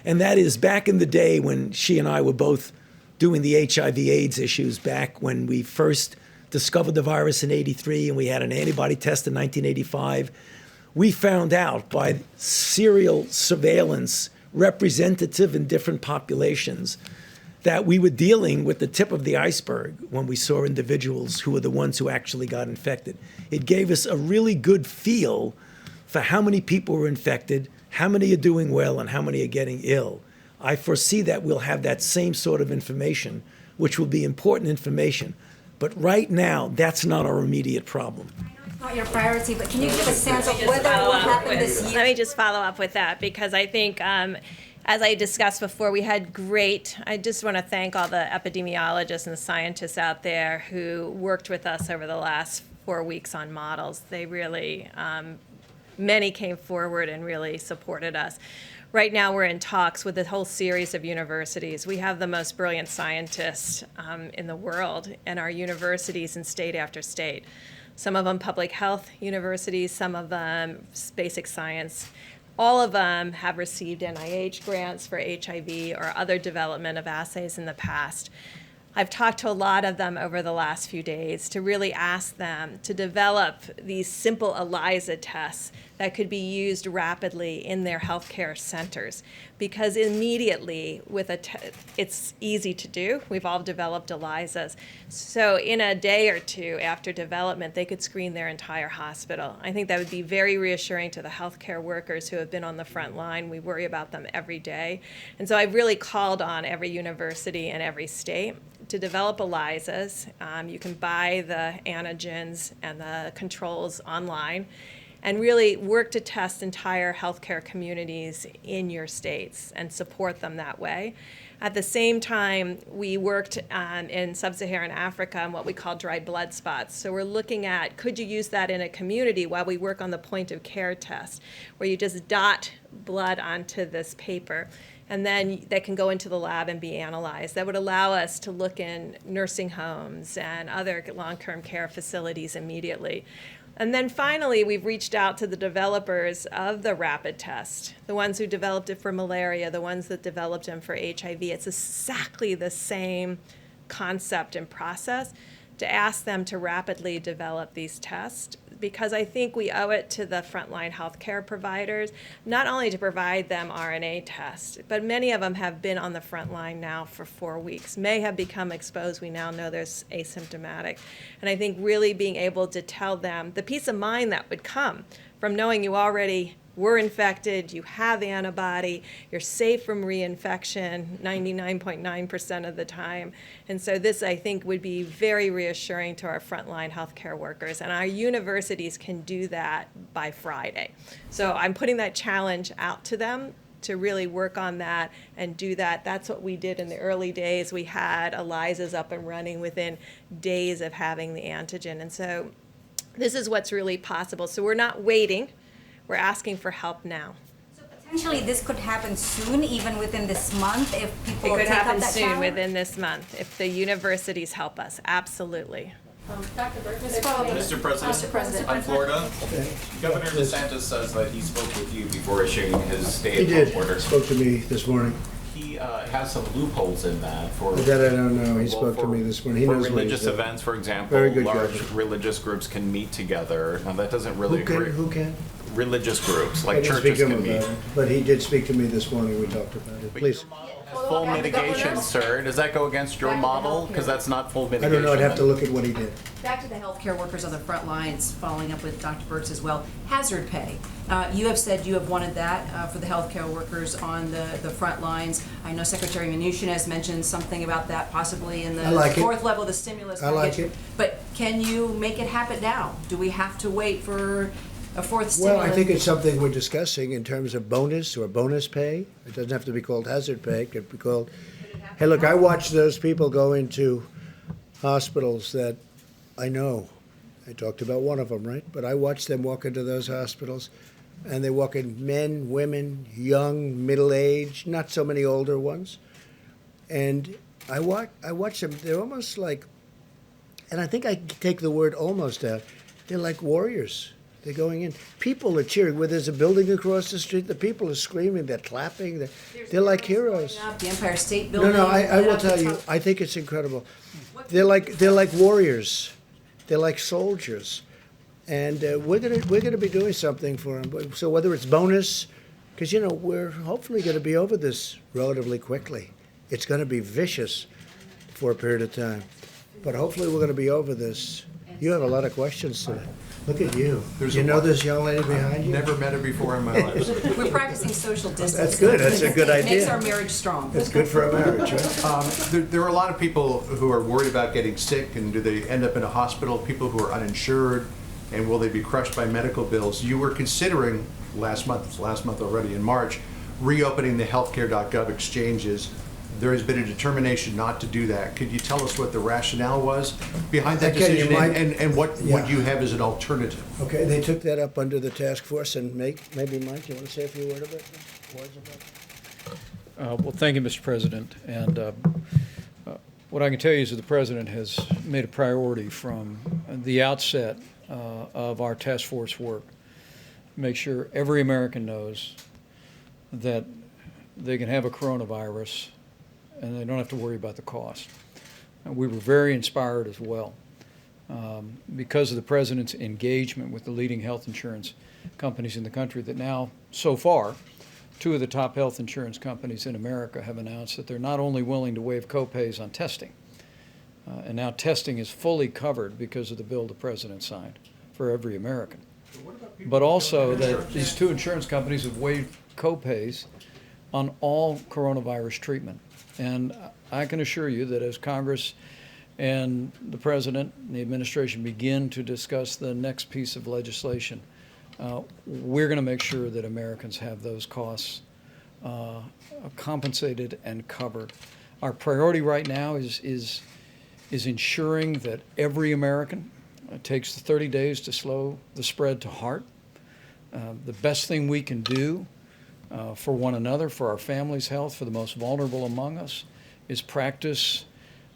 And that is back in the day when she and I were both doing the HIV/AIDS issues back when we first discovered the virus in '83 and we had an antibody test in 1985. We found out by serial surveillance, representative in different populations, that we were dealing with the tip of the iceberg when we saw individuals who were the ones who actually got infected. It gave us a really good feel for how many people were infected, how many are doing well, and how many are getting ill. I foresee that we'll have that same sort of information, which will be important information. But right now, that's not our immediate problem. Not your priority, but can you give a sense of whether it will happen this year? Let me just follow up with that, because I think As I discussed before, I just want to thank all the epidemiologists and the scientists out there who worked with us over the last 4 weeks on models. They really, many came forward and really supported us. Right now, we're in talks with a whole series of universities. We have the most brilliant scientists in the world in our universities in state after state. Some of them public health universities, some of them basic science. All of them have received NIH grants for HIV or other development of assays in the past. I've talked to a lot of them over the last few days to really ask them to develop these simple ELISA tests that could be used rapidly in their healthcare centers, because immediately it's easy to do. We've all developed ELISAs. So in a day or two after development, they could screen their entire hospital. I think that would be very reassuring to the healthcare workers who have been on the front line. We worry about them every day. And so I've really called on every university and every state to develop ELISAs. You can buy the antigens and the controls online and really work to test entire healthcare communities in your states and support them that way. At the same time, we worked in sub-Saharan Africa on what we call dried blood spots. So we're looking at, could you use that in a community while we work on the point of care test, where you just dot blood onto this paper, and then they can go into the lab and be analyzed. That would allow us to look in nursing homes and other long-term care facilities immediately. And then finally, we've reached out to the developers of the rapid test, the ones who developed it for malaria, the ones that developed them for HIV. It's exactly the same concept and process, to ask them to rapidly develop these tests, because I think we owe it to the frontline healthcare providers, not only to provide them RNA tests, but many of them have been on the front line now for 4 weeks, may have become exposed. We now know they're asymptomatic. And I think really being able to tell them the peace of mind that would come from knowing you already were infected, you have the antibody, you're safe from reinfection 99.9% of the time. And so this, I think, would be very reassuring to our frontline healthcare workers. And our universities can do that by Friday. So I'm putting that challenge out to them to really work on that and do that. That's what we did in the early days. We had ELISAs up and running within days of having the antigen. And so this is what's really possible. So we're not waiting. We're asking for help now. Potentially, this could happen soon, even within this month, if people It could take up happen that soon, challenge? within this month, if the universities help us, absolutely. Dr. Burke, Mr. President, on Florida, Governor DeSantis says that he spoke with you before issuing his He stay-at-home did, order. spoke to me this morning. He has some loopholes in that for... That I don't know, he spoke to me this morning. He For knows what he's religious doing. events, for example, Very good large governor. religious groups can meet together. Now, that doesn't really agree. Who can? Religious groups, I like didn't churches speak to him can meet. about it, but he did speak to me this morning, we talked about it. Please. Full mitigation, sir. Does that go against your model? Because that's not full I mitigation. don't know, I'd have to look at what he did. Back to the healthcare workers on the front lines, following up with Dr. Birx as well. Hazard pay. You have said you have wanted that for the healthcare workers on the front lines. I know Secretary Mnuchin has mentioned something about that possibly in I like the it. fourth level of the stimulus I package. like it. But can you make it happen now? Do we have to wait for a fourth stimulus? Well, I think it's something we're discussing in terms of bonus or bonus pay. It doesn't have to be called hazard pay, it could be called, hey, look, I watch those people go into hospitals that I know. I talked about one of them, right? But I watch them walk into those hospitals, and they walk in men, women, young, middle-aged, not so many older ones. And I watch them, they're almost like, and I think I take the word almost out, they're like warriors. They're going in. People are cheering. Where there's a building across the street, the people are screaming, they're clapping, they're like heroes. The Empire State Building. No, I right will up the tell you, top. I think it's incredible. They're like warriors. They're like soldiers. And we're gonna be doing something for them. So whether it's bonus, because, you know, we're hopefully going to be over this relatively quickly. It's going to be vicious for a period of time. But hopefully we're going to be over this. You have a lot of questions today. Look at you. You know this young lady behind you? Never met her before in my life. We're practicing social distancing. That's good. That's a good idea. Makes our marriage strong. That's good for a marriage, right? There are a lot of people who are worried about getting sick, and do they end up in a hospital? People who are uninsured, and will they be crushed by medical bills? You were considering last month already in March, reopening the healthcare.gov exchanges. There has been a determination not to do that. Could you tell us what the rationale was behind that Okay, you decision might- and what Yeah. you have as an alternative? Okay, they took that up under the task force, and maybe, Mike, you want to say a few words about it? Well, thank you, Mr. President. And what I can tell you is that the President has made a priority from the outset of our task force work. Make sure every American knows that they can have a coronavirus and they don't have to worry about the cost. We were very inspired as well because of the President's engagement with the leading health insurance companies in the country that now, so far, 2 of the top health insurance companies in America have announced that they're not only willing to waive copays on testing, and now testing is fully covered because of the bill the President signed for every American, but also that these 2 insurance companies have waived copays on all coronavirus treatment. And I can assure you that as Congress and the President and the administration begin to discuss the next piece of legislation, we're going to make sure that Americans have those costs compensated and covered. Our priority right now is ensuring that every American takes the 30 days to slow the spread to heart. The best thing we can do for one another, for our family's health, for the most vulnerable among us, is practice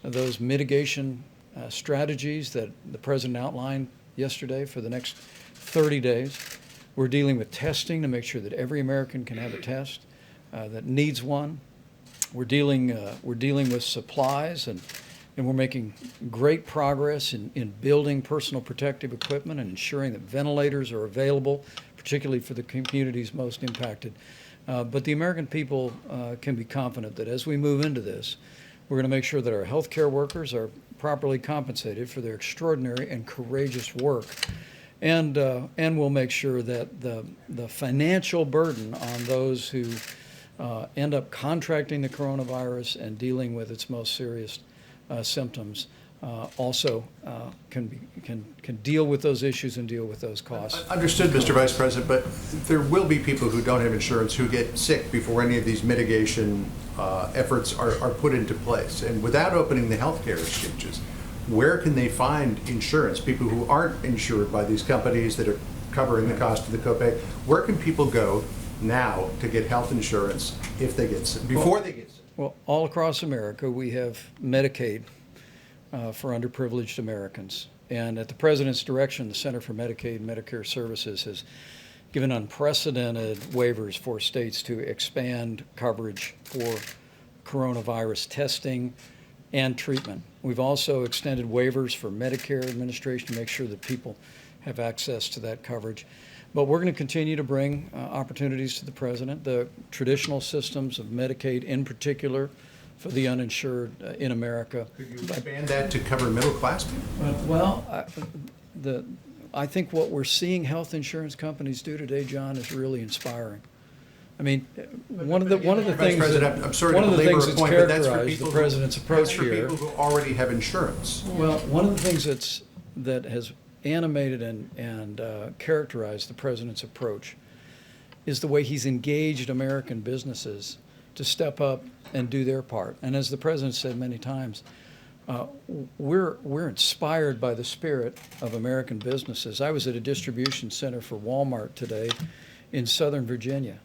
those mitigation strategies that the President outlined yesterday for the next 30 days. We're dealing with testing to make sure that every American can have a test that needs one. We're dealing with supplies, and we're making great progress in building personal protective equipment and ensuring that ventilators are available, particularly for the communities most impacted. But the American people can be confident that as we move into this, we're going to make sure that our healthcare workers are properly compensated for their extraordinary and courageous work. And we'll make sure that the financial burden on those who end up contracting the coronavirus and dealing with its most serious symptoms also can deal with those issues and deal with those costs. Understood, Mr. Vice President, but there will be people who don't have insurance who get sick before any of these mitigation efforts are put into place. And without opening the healthcare exchanges, where can they find insurance? People who aren't insured by these companies that are covering the cost of the copay, where can people go now to get health insurance if they get sick, before they get sick? Well, all across America, we have Medicaid for underprivileged Americans. And at the President's direction, the Center for Medicaid and Medicare Services has given unprecedented waivers for states to expand coverage for coronavirus testing and treatment. We've also extended waivers for Medicare administration to make sure that people have access to that coverage. But we're going to continue to bring opportunities to the President. The traditional systems of Medicaid in particular for the uninsured in America. Could you expand that to cover middle-class people? Well, I think what we're seeing health insurance companies do today, John, is really inspiring. I mean, one of the things President, I'm sorry one to of the belabor things a point, that's but that's for characterized people the President's approach here. That's for people who already have insurance. Well, one of the things that has animated and characterized the President's approach is the way he's engaged American businesses to step up and do their part. And as the President said many times, we're inspired by the spirit of American businesses. I was at a distribution center for Walmart today in Southern Virginia,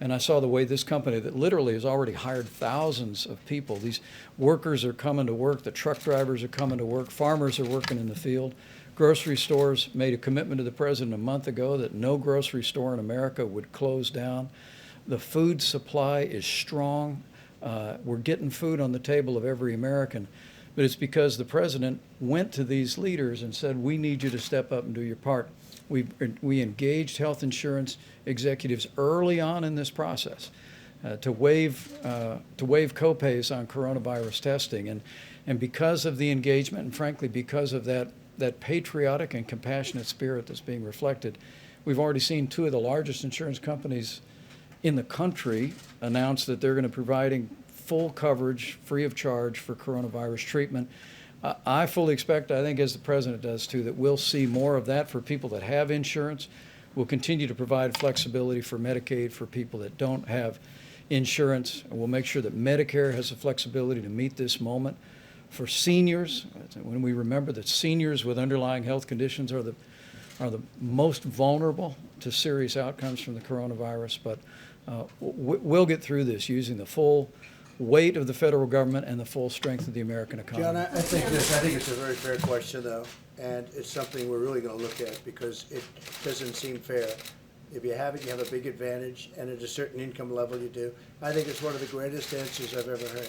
and I saw the way this company that literally has already hired thousands of people, these workers are coming to work, the truck drivers are coming to work, farmers are working in the field. Grocery stores made a commitment to the President a month ago that no grocery store in America would close down. The food supply is strong. We're getting food on the table of every American. But it's because the President went to these leaders and said, we need you to step up and do your part. We engaged health insurance executives early on in this process to waive copays on coronavirus testing. And because of the engagement, and frankly, because of that patriotic and compassionate spirit that's being reflected, we've already seen 2 of the largest insurance companies in the country announce that they're going to be providing full coverage, free of charge, for coronavirus treatment. I fully expect, I think as the President does too, that we'll see more of that for people that have insurance. We'll continue to provide flexibility for Medicaid for people that don't have insurance. And we'll make sure that Medicare has the flexibility to meet this moment. For seniors, when we remember that seniors with underlying health conditions are the most vulnerable to serious outcomes from the coronavirus, but we'll get through this using the full weight of the federal government and the full strength of the American economy. John, I think it's a very fair question, though, and it's something we're really going to look at because it doesn't seem fair. If you have it, you have a big advantage, and at a certain income level you do. I think it's one of the greatest answers I've ever heard,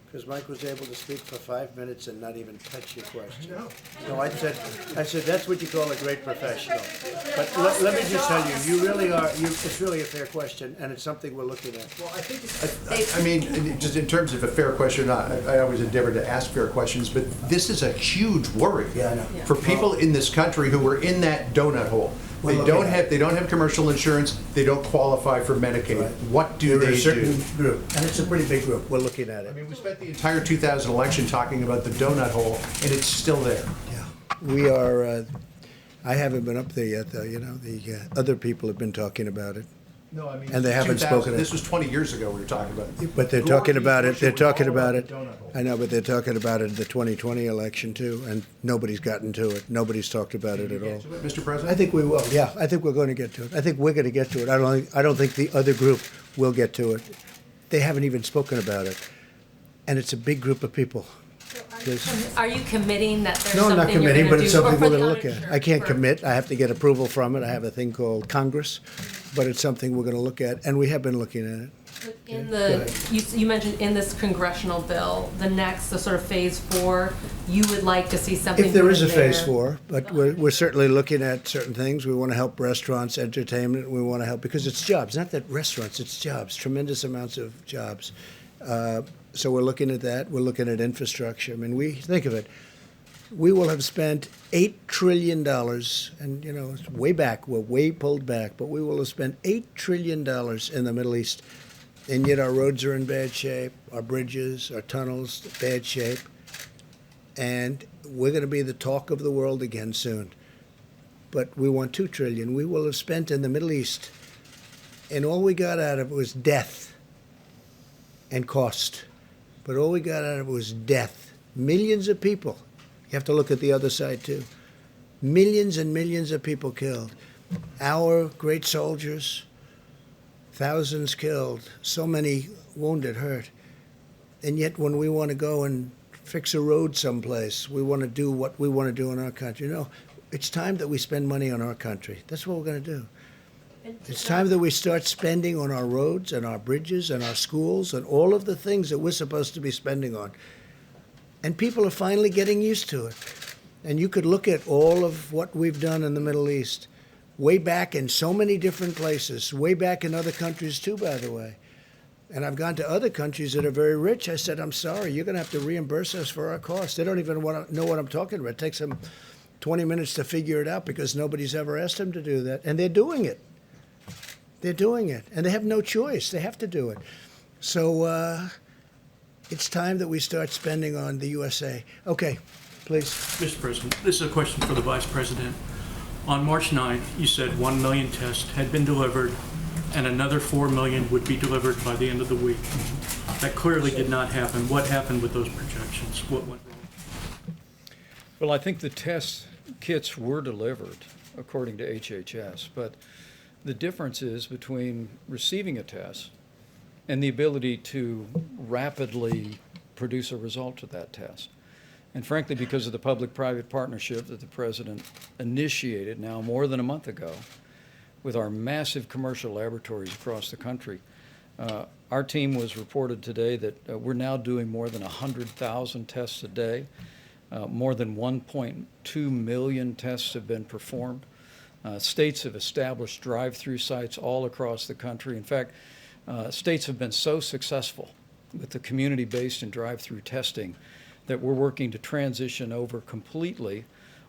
because Mike was able to speak for 5 minutes and not even touch your question. No, I said that's what you call a great professional. But let me just tell you, you really are. It's really a fair question, and it's something we're looking at. Well, I think I mean, just in terms of a fair question, I always endeavor to ask fair questions, but this is a huge worry for people in this country who are in that donut hole. They don't have commercial insurance. They don't qualify for Medicaid. Right. What do they do? Certain group, and it's a pretty big group. We're looking at it. I mean, we spent the entire 2000 election talking about the donut hole, and it's still there. Yeah, we are. I haven't been up there yet, though. You know, the other people have been talking about it. No, I mean, and they haven't spoken. This was 20 years ago we were talking about it. But they're talking about it. They're talking about it. I know, but they're talking about it in the 2020 election too, and nobody's gotten to it. Nobody's talked about it at all. Mr. President? I think we will. Yeah, I think we're going to get to it. I think we're going to get to it. I don't think the other group will get to it. They haven't even spoken about it, and it's a big group of people. Are you committing that there's No, I'm not something you're committing, gonna but it's do something for we're the going to look at. uninsured I can't for- commit. I have to get approval from it. I have a thing called Congress, but it's something we're going to look at, and we have been looking at it. In Go the, ahead. you mentioned in this congressional bill, the sort of phase 4, you would like to see something. If there is a put in phase there. 4, but we're certainly looking at certain things. We want to help restaurants, entertainment. We want to help because it's jobs, not that restaurants, it's jobs, tremendous amounts of jobs. So we're looking at that. We're looking at infrastructure. I mean, we think of it. We will have spent $8 trillion, and, you know, it's way back. We're way pulled back, but we will have spent $8 trillion in the Middle East, and yet our roads are in bad shape, our bridges, our tunnels, bad shape, and we're going to be the talk of the world again soon. But we want $2 trillion. We will have spent in the Middle East, and all we got out of it was death and cost. But all we got out of it was death. Millions of people. You have to look at the other side, too. Millions and millions of people killed. Our great soldiers, thousands killed, so many wounded, hurt. And yet when we want to go and fix a road someplace, we want to do what we want to do in our country. No, it's time that we spend money on our country. That's what we're going to do. It's time that we start spending on our roads and our bridges and our schools and all of the things that we're supposed to be spending on. And people are finally getting used to it. And you could look at all of what we've done in the Middle East, way back in so many different places, way back in other countries too, by the way. And I've gone to other countries that are very rich. I said, I'm sorry, you're going to have to reimburse us for our costs. They don't even want to know what I'm talking about. It takes them 20 minutes to figure it out because nobody's ever asked them to do that. And they're doing it. They're doing it. And they have no choice. They have to do it. So it's time that we start spending on the USA. Okay, please. Mr. President, this is a question for the Vice President. On March 9th, you said 1 million tests had been delivered and another 4 million would be delivered by the end of the week. That clearly did not happen. What happened with those projections? What went wrong? Well, I think the test kits were delivered, according to HHS, but the difference is between receiving a test and the ability to rapidly produce a result of that test. And frankly, because of the public-private partnership that the President initiated now more than a month ago with our massive commercial laboratories across the country, our team was reported today that we're now doing more than 100,000 tests a day. More than 1.2 million tests have been performed. States have established drive-through sites all across the country. In fact, states have been so successful with the community-based and drive-through testing that we're working to transition over completely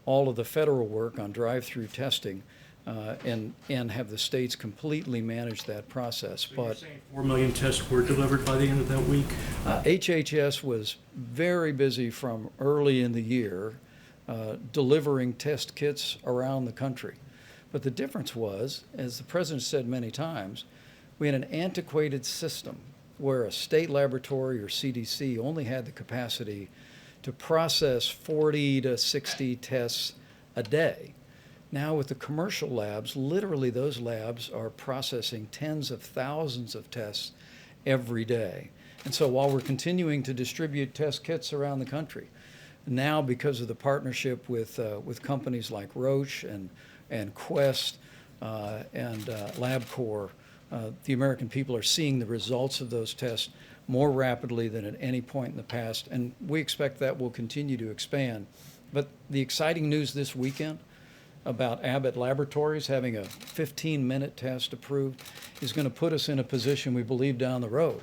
all of the federal work on drive-through testing and have the states completely manage that process. So you're saying 4 million tests were delivered by the end of that week? HHS was very busy from early in the year delivering test kits around the country. But the difference was, as the president said many times, we had an antiquated system where a state laboratory or CDC only had the capacity to process 40 to 60 tests a day. Now with the commercial labs, literally those labs are processing tens of thousands of tests every day. And so while we're continuing to distribute test kits around the country, now because of the partnership with companies like Roche and Quest and LabCorp, the American people are seeing the results of those tests more rapidly than at any point in the past, and we expect that will continue to expand. But the exciting news this weekend about Abbott Laboratories having a 15-minute test approved is going to put us in a position, we believe, down the road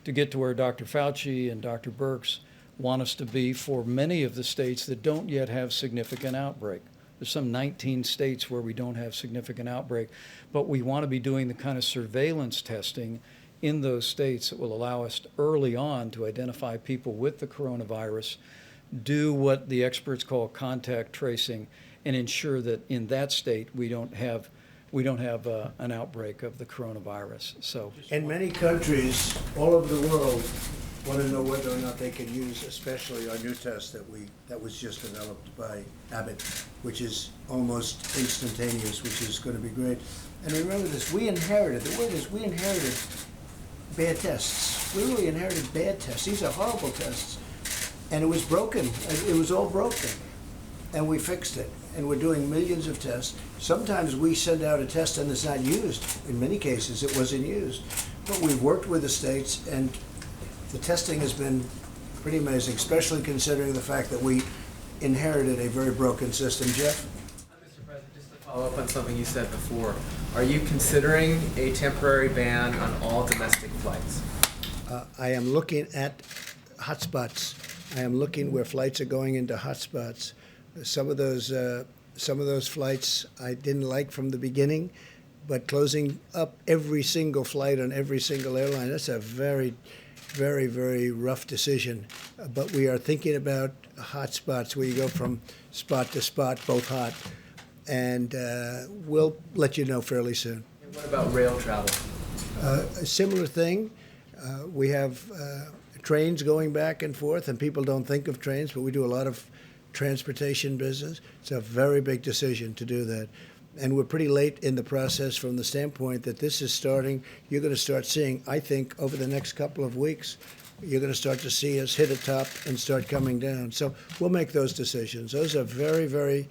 to get to where Dr. Fauci and Dr. Birx want us to be for many of the states that don't yet have significant outbreak. There's some 19 states where we don't have significant outbreak, but we want to be doing the kind of surveillance testing in those states that will allow us early on to identify people with the coronavirus, do what the experts call contact tracing, and ensure that in that state we don't have an outbreak of the coronavirus. So, in many countries all over the world want to know whether or not they can use, especially our new test that was just developed by Abbott, which is almost instantaneous, which is going to be great. And remember this: the word is we inherited bad tests. We really inherited bad tests. These are horrible tests, and it was broken. It was all broken, and we fixed it. And we're doing millions of tests. Sometimes we send out a test and it's not used. In many cases, it wasn't used. But we've worked with the states, and the testing has been pretty amazing, especially considering the fact that we inherited a very broken system. Jeff? Mr. President, just to follow up on something you said before, are you considering a temporary ban on all domestic flights? I am looking at hotspots. I am looking where flights are going into hotspots. Some of those flights I didn't like from the beginning, but closing up every single flight on every single airline, that's a very, very, very rough decision. But we are thinking about hotspots where you go from spot to spot, both hot, and we'll let you know fairly soon. And what about rail travel? A similar thing. We have trains going back and forth, and people don't think of trains, but we do a lot of transportation business. It's a very big decision to do that. And we're pretty late in the process from the standpoint that this is starting. You're going to start seeing, I think, over the next couple of weeks, you're going to start to see us hit a top and start coming down. So we'll make those decisions. Those are very, very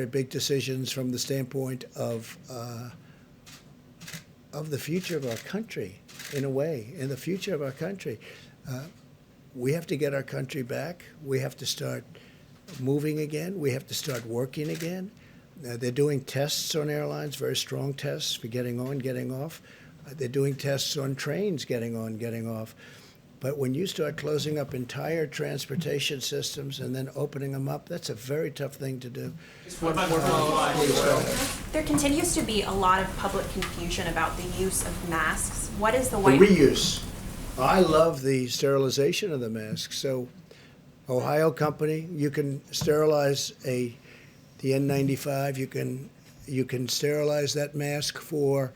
big decisions from the standpoint of the future of our country, in a way, in the future of our country. We have to get our country back. We have to start moving again. We have to start working again. They're doing tests on airlines, very strong tests for getting on, getting off. They're doing tests on trains, getting on, getting off. But when you start closing up entire transportation systems and then opening them up, that's a very tough thing to do. There continues to be a lot of public confusion about the use of masks. What is the The White reuse. I love the sterilization of the masks. So, Ohio company, you can sterilize the N95. You can sterilize that mask for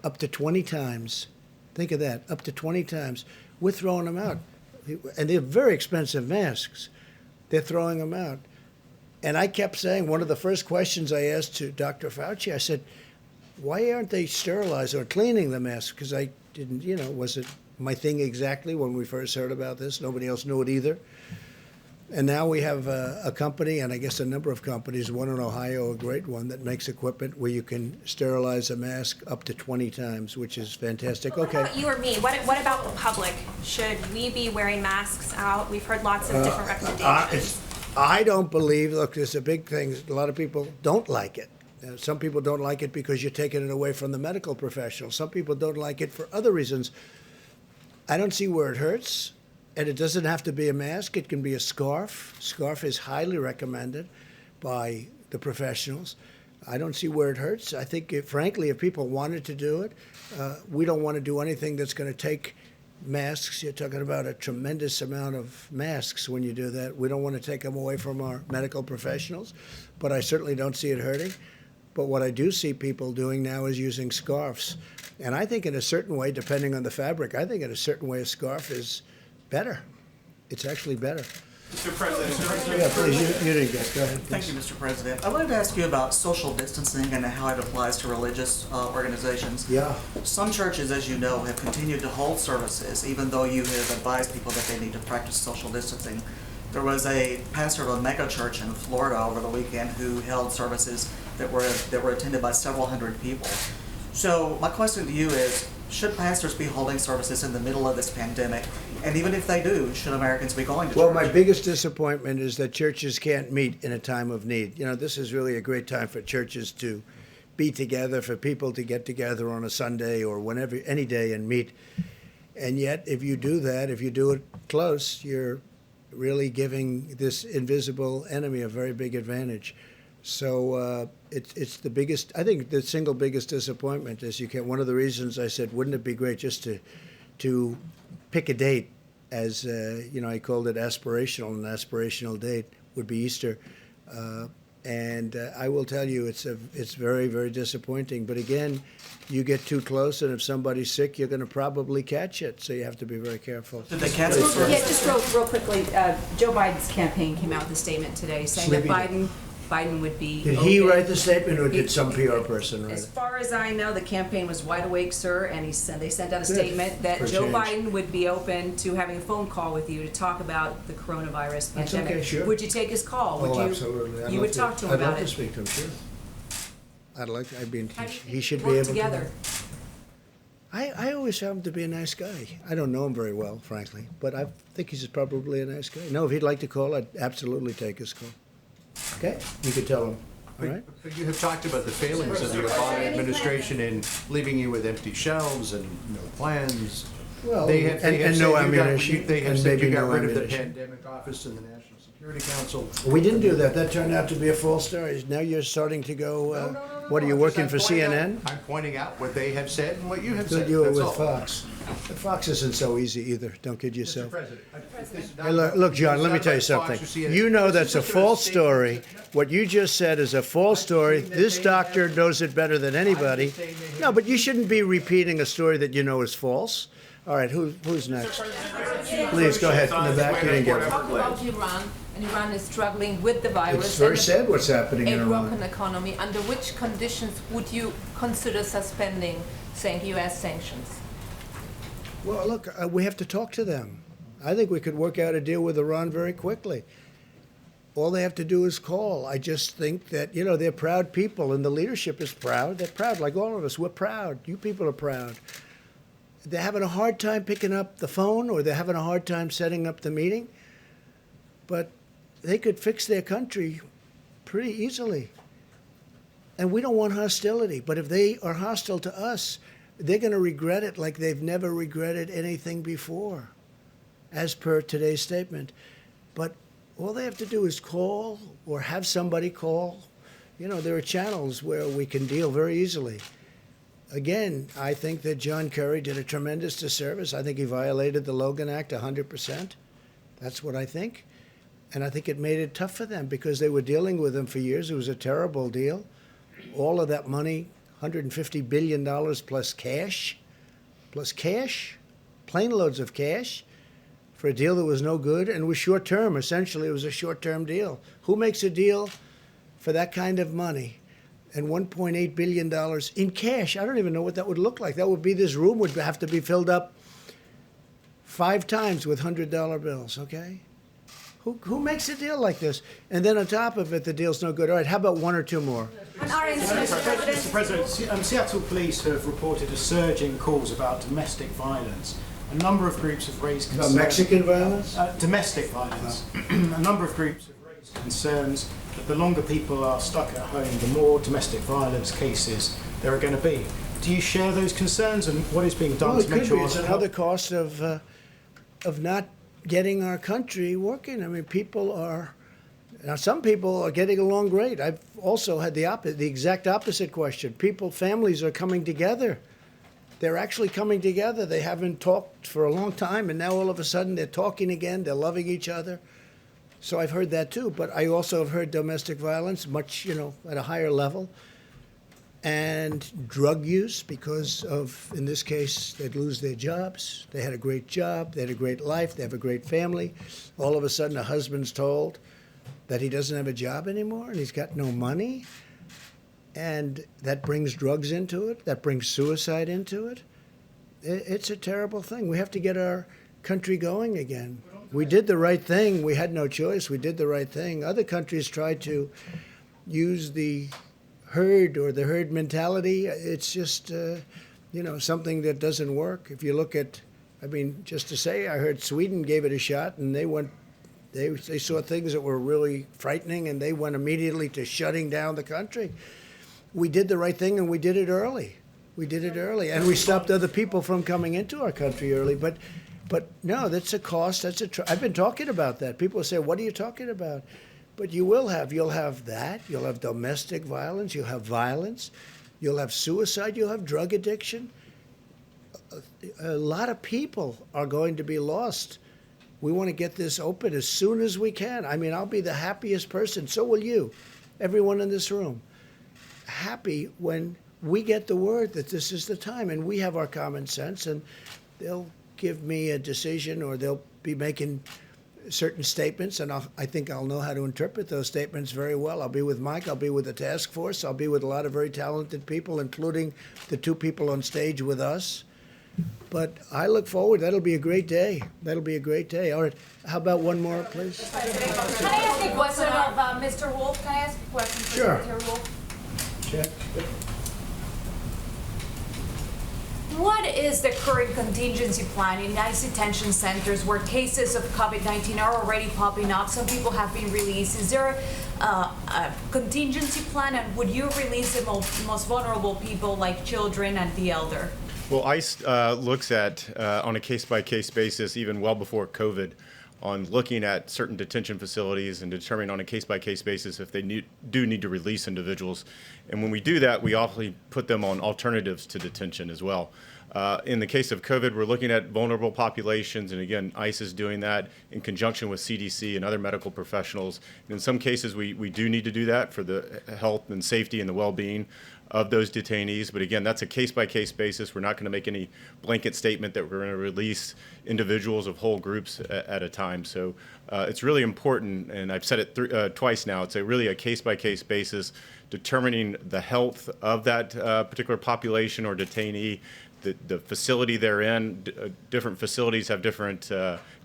up to 20 times. Think of that, up to 20 times. We're throwing them out, and they're very expensive masks. They're throwing them out, and I kept saying, one of the first questions I asked to Dr. Fauci, I said, "Why aren't they sterilized or cleaning the mask?" Because I didn't, was it my thing exactly when we first heard about this? Nobody else knew it either. And now we have a company, and I guess a number of companies, one in Ohio, a great one, that makes equipment where you can sterilize a mask up to 20 times, which is fantastic. What Okay. about you or me? What about the public? Should we be wearing masks out? We've heard lots of different recommendations. I don't believe, look, there's a big thing, a lot of people don't like it. Some people don't like it because you're taking it away from the medical professionals. Some people don't like it for other reasons. I don't see where it hurts. And it doesn't have to be a mask. It can be a scarf. Scarf is highly recommended by the professionals. I don't see where it hurts. I think, frankly, if people wanted to do it, we don't want to do anything that's going to take masks, you're talking about a tremendous amount of masks when you do that. We don't want to take them away from our medical professionals, but I certainly don't see it hurting. But what I do see people doing now is using scarves. And I think in a certain way, depending on the fabric, I think in a certain way a scarf is better. It's actually better. Mr. President. Yeah, please, you didn't get, go ahead. Thank you, Mr. President. I wanted to ask you about social distancing and how it applies to religious organizations. Yeah. Some churches, as you know, have continued to hold services, even though you have advised people that they need to practice social distancing. There was a pastor of a mega church in Florida over the weekend who held services that were attended by several hundred people. So my question to you is, should pastors be holding services in the middle of this pandemic? And even if they do, should Americans be going to church? Well, my biggest disappointment is that churches can't meet in a time of need. You know, this is really a great time for churches to be together, for people to get together on a Sunday or whenever, any day and meet. And yet, if you do that, if you do it close, you're really giving this invisible enemy a very big advantage. So it's the biggest, I think the single biggest disappointment is you can't, one of the reasons I said, wouldn't it be great just to pick a date as, you know, I called it aspirational, an aspirational date would be Easter. And I will tell you, it's very, very disappointing. But again, you get too close, and if somebody's sick, you're going to probably catch it. So you have to be very careful. Did they catch it? Yeah, just real quickly, Joe Biden's campaign came out with a statement today saying that Biden would be. Did he write the statement, or did some PR person write As it? far as I know, the campaign was wide awake, sir, and they sent out a Good. statement that For Joe change. Biden would be open to having a phone call with you to talk about the coronavirus That's pandemic. okay, sure. Would you take his call? Would Oh, you? absolutely. I'd You love would talk to him I'd about love it. to speak to him, sure. I'd mean, How do you he should be work able together? to. I always found him to be a nice guy. I don't know him very well, frankly, but I think he's probably a nice guy. No, if he'd like to call, I'd absolutely take his call. Okay? You could tell him. All right? But you have talked about the failings of the Obama administration in leaving you with empty shelves and no plans. Well, They have and said no you got- ammunition, They have and said you maybe got no rid of the ammunition. pandemic office and the National Security Council. We didn't do that. That turned out to be a false story. Now you're starting to go, what, are you working for CNN? I'm pointing out what they have said and what you have said. Good, you were That's with all. Fox. But Fox isn't so easy either. Don't kid yourself. President, this is not Hey, look, about- John, this let is me not tell you about Fox something. or CNN. You know This that's is a just false statement. story. What you just said is a false story. This doctor knows it better than anybody. No, but you shouldn't be repeating a story that you know is false. All right, who's next? Please, go ahead, in the back, you didn't get it. Talk about Iran, and Iran is struggling with the virus. It's very and sad what's happening in a Iran. broken economy. Under which conditions would you consider suspending, saying, U.S. sanctions? Well, look, we have to talk to them. I think we could work out a deal with Iran very quickly. All they have to do is call. I just think that, you know, they're proud people, and the leadership is proud. They're proud, like all of us. We're proud. You people are proud. They're having a hard time picking up the phone, or they're having a hard time setting up the meeting. But they could fix their country pretty easily. And we don't want hostility. But if they are hostile to us, they're going to regret it like they've never regretted anything before, as per today's statement. But all they have to do is call or have somebody call. You know, there are channels where we can deal very easily. Again, I think that John Kerry did a tremendous disservice. I think he violated the Logan Act 100%. That's what I think. And I think it made it tough for them because they were dealing with him for years. It was a terrible deal. All of that money, $150 billion plus cash, plane loads of cash for a deal that was no good and was short term. Essentially, it was a short term deal. Who makes a deal for that kind of money? And $1.8 billion in cash. I don't even know what that would look like. That would be, this room would have to be filled up 5 times with $100 bills, okay? Who makes a deal like this? And then on top of it, the deal's no good. All right, how about 1 or 2 more? Mr. President, Seattle police have reported a surge in calls about domestic violence. A number of groups have raised concerns. About Mexican violence? Domestic violence. A number of groups have raised concerns that the longer people are stuck at home, the more domestic violence cases there are going to be. Do you share those concerns, and what is being done Well, to it make could sure? be. It's another cost of not getting our country working. I mean, people are. Now, some people are getting along great. I've also had the exact opposite question. Families are coming together. they're actually coming together. They haven't talked for a long time, and now all of a sudden they're talking again. They're loving each other. So I've heard that too. But I also have heard domestic violence, much, at a higher level, and drug use because of, in this case, they'd lose their jobs. They had a great job. They had a great life. They have a great family. All of a sudden, a husband's told that he doesn't have a job anymore and he's got no money. And that brings drugs into it. That brings suicide into it. It's a terrible thing. We have to get our country going again. We did the right thing. We had no choice. We did the right thing. Other countries tried to use the herd or the herd mentality. It's just, something that doesn't work. If you look at, just to say, I heard Sweden gave it a shot and they saw things that were really frightening and they went immediately to shutting down the country. We did the right thing and we did it early. We did it early and we stopped other people from coming into our country early. But no, that's a cost. I've been talking about that. People say, what are you talking about? But you'll have that. You'll have domestic violence. You'll have violence. You'll have suicide. You'll have drug addiction. A lot of people are going to be lost. We want to get this open as soon as we can. I'll be the happiest person. So will you, everyone in this room. Happy when we get the word that this is the time and we have our common sense and they'll give me a decision or they'll be making certain statements, and I think I'll know how to interpret those statements very well. I'll be with Mike. I'll be with the task force. I'll be with a lot of very talented people, including the two people on stage with us. But I look forward. That'll be a great day. That'll be a great day. All right. How about one more, please? Can I ask a question of Mr. Wolf? Can I ask a question for Sure. Secretary Wolf? Check. What is the current contingency plan in ICE detention centers where cases of COVID-19 are already popping up? Some people have been released. Is there a contingency plan, and would you release the most vulnerable people like children and the elder? Well, ICE looks at, on a case-by-case basis, even well before COVID, on looking at certain detention facilities and determining on a case-by-case basis if they do need to release individuals. And when we do that, we often put them on alternatives to detention as well. In the case of COVID, we're looking at vulnerable populations, and again, ICE is doing that in conjunction with CDC and other medical professionals. And in some cases, we do need to do that for the health and safety and the well-being of those detainees. But again, that's a case-by-case basis. We're not going to make any blanket statement that we're going to release individuals of whole groups at a time. So it's really important, and I've said it twice now, it's really a case-by-case basis, determining the health of that particular population or detainee, the facility they're in. Different facilities have different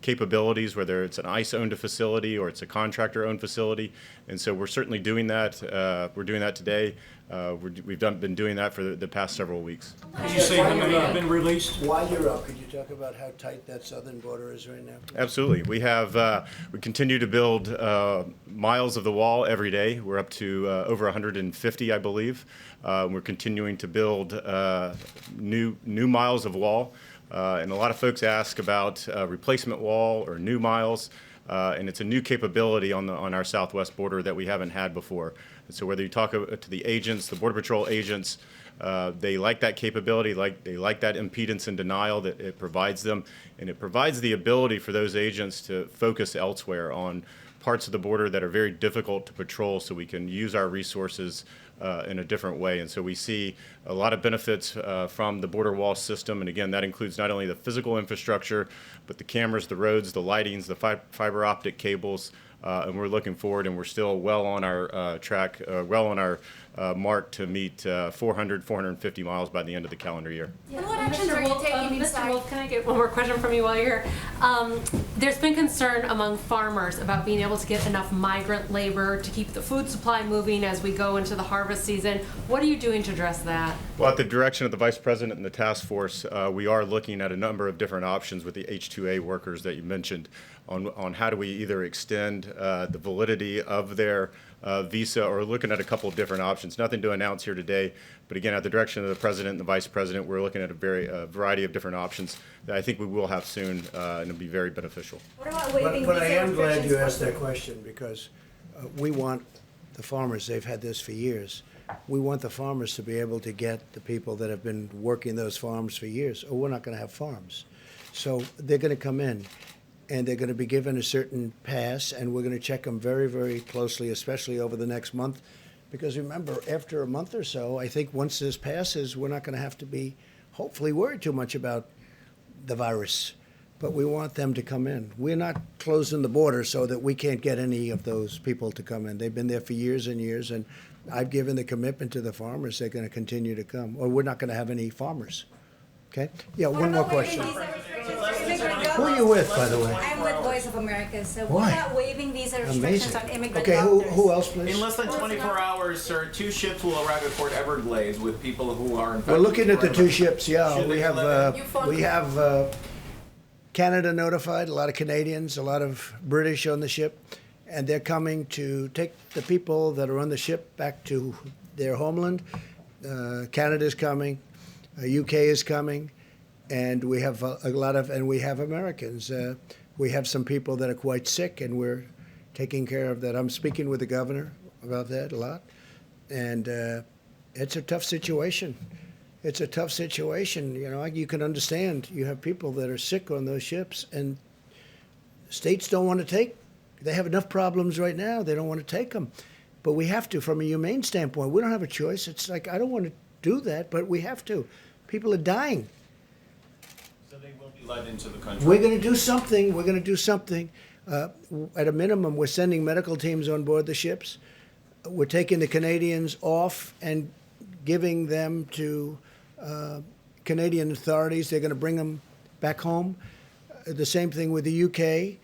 capabilities, whether it's an ICE-owned facility or it's a contractor-owned facility. And so we're certainly doing that. We're doing that today. We've been doing that for the past several weeks. Did you say how many have been released? While you're up, could you talk about how tight that southern border is right now? Absolutely. We continue to build miles of the wall every day. We're up to over 150, I believe. We're continuing to build new miles of wall. And a lot of folks ask about replacement wall or new miles. And it's a new capability on our southwest border that we haven't had before. And so whether you talk to the agents, the Border Patrol agents, they like that capability, they like that impedance and denial that it provides them, and it provides the ability for those agents to focus elsewhere on parts of the border that are very difficult to patrol, so we can use our resources in a different way. And so we see a lot of benefits from the border wall system. And again, that includes not only the physical infrastructure, but the cameras, the roads, the lightings, the fiber optic cables. And we're looking forward, and we're still well on our track, well on our mark to meet 450 miles by the end of the calendar year. And what actions are you taking Mr. inside? Wolf, can I get one more question from you while you're here? There's been concern among farmers about being able to get enough migrant labor to keep the food supply moving as we go into the harvest season. What are you doing to address that? Well, at the direction of the Vice President and the task force, we are looking at a number of different options with the H-2A workers that you mentioned on how do we either extend the validity of their visa, or looking at a couple of different options. Nothing to announce here today, but again, at the direction of the President and the Vice President, we're looking at a variety of different options that I think we will have soon, and it'll be very beneficial. What about waiving But I visa am glad restrictions you for- asked that question, because we want the farmers, they've had this for years. we want the farmers to be able to get the people that have been working those farms for years, or we're not going to have farms. So they're going to come in, and they're going to be given a certain pass, and we're going to check them very, very closely, especially over the next month. Because remember, after a month or so, I think once this passes, we're not going to have to be, hopefully, worried too much about the virus. But we want them to come in. We're not closing the border so that we can't get any of those people to come in. They've been there for years and years, and I've given the commitment to the farmers they're going to continue to come, or we're not going to have any farmers. Okay? Yeah, one more question. Who are you with, by the way? I'm with Voice of America, so Why? we're not waiving visa restrictions Amazing. on immigrant Okay, doctors. who else, please? In less than 24 hours, sir, 2 ships will arrive at Port Everglades with people who are infected. We're looking at the with 2 coronavirus. ships, yeah. Should We they have, let we have Canada notified, a lot of Canadians, a lot of British on the ship, and they're coming to take the people that are on the ship back to their homeland. Canada's coming, UK is coming, and we have a lot of, and we have Americans. We have some people that are quite sick, and we're taking care of that. I'm speaking with the governor about that a lot, and it's a tough situation. It's a tough situation. You know, you can understand. You have people that are sick on those ships, and states don't want to take. They have enough problems right now. They don't want to take them, but we have to. From a humane standpoint, we don't have a choice. It's like I don't want to do that, but we have to. People are dying. So they will be let into the country. We're going to do something. We're going to do something. At a minimum, we're sending medical teams on board the ships. We're taking the Canadians off and giving them to Canadian authorities. They're going to bring them back home. The same thing with the UK.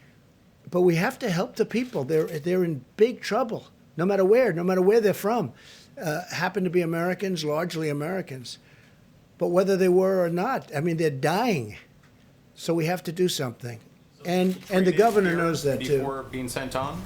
But we have to help the people. They're in big trouble, no matter where they're from. Happen to be Americans, largely Americans. But whether they were or not, I mean, they're dying. So we have to do something. And the governor knows that too. Before being sent on?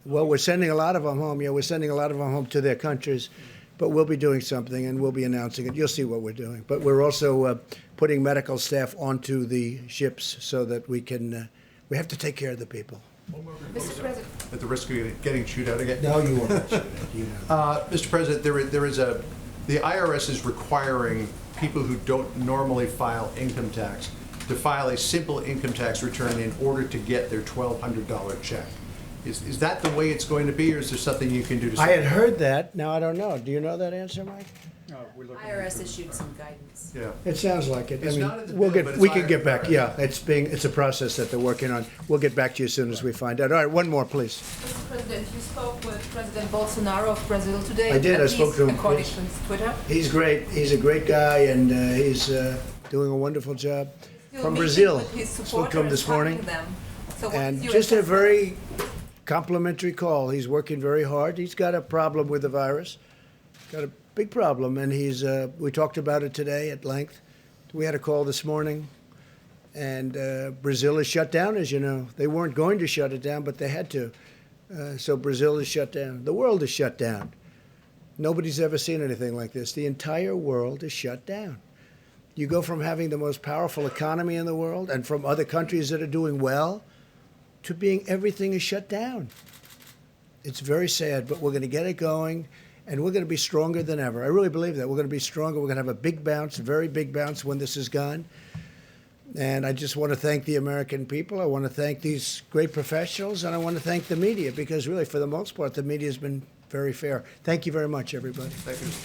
Well, we're sending a lot of them home. Yeah, we're sending a lot of them home to their countries. But we'll be doing something, and we'll be announcing it. You'll see what we're doing. But we're also putting medical staff onto the ships so that we can, we have to take care of the people. Mr. President. At the risk of getting chewed out again? No, you won't. Mr. President, the IRS is requiring people who don't normally file income tax to file a simple income tax return in order to get their $1,200 check. Is that the way it's going to be, or is there something you can do to? I had heard that. Now I don't know. Do you know that answer, Mike? IRS issued some guidance. Yeah. It sounds like it. It's I mean, not in the we'll bill, get, but it's we can get IRS. back. Yeah, it's a process that they're working on. We'll get back to you as soon as we find out. All right, one more, please. Mr. President, you spoke with President Bolsonaro of Brazil today. I did. at I spoke least to him, According yes. to Twitter. He's great. He's a great guy, and he's doing a wonderful job. Still From meeting Brazil. with his Spoke to him supporters, this morning. talking to them. So what And is your just a assessment? very complimentary call. He's working very hard. He's got a problem with the virus, got a big problem, and he's. We talked about it today at length. We had a call this morning, and Brazil is shut down, as you know. They weren't going to shut it down, but they had to. So Brazil is shut down. The world is shut down. Nobody's ever seen anything like this. The entire world is shut down. You go from having the most powerful economy in the world and from other countries that are doing well to being everything is shut down. It's very sad, but we're going to get it going, and we're going to be stronger than ever. I really believe that. We're going to be stronger. We're going to have a big bounce, a very big bounce when this is gone. And I just want to thank the American people. I want to thank these great professionals, and I want to thank the media, because really, for the most part, the media has been very fair. Thank you very much, everybody. Thank you, Mr. President.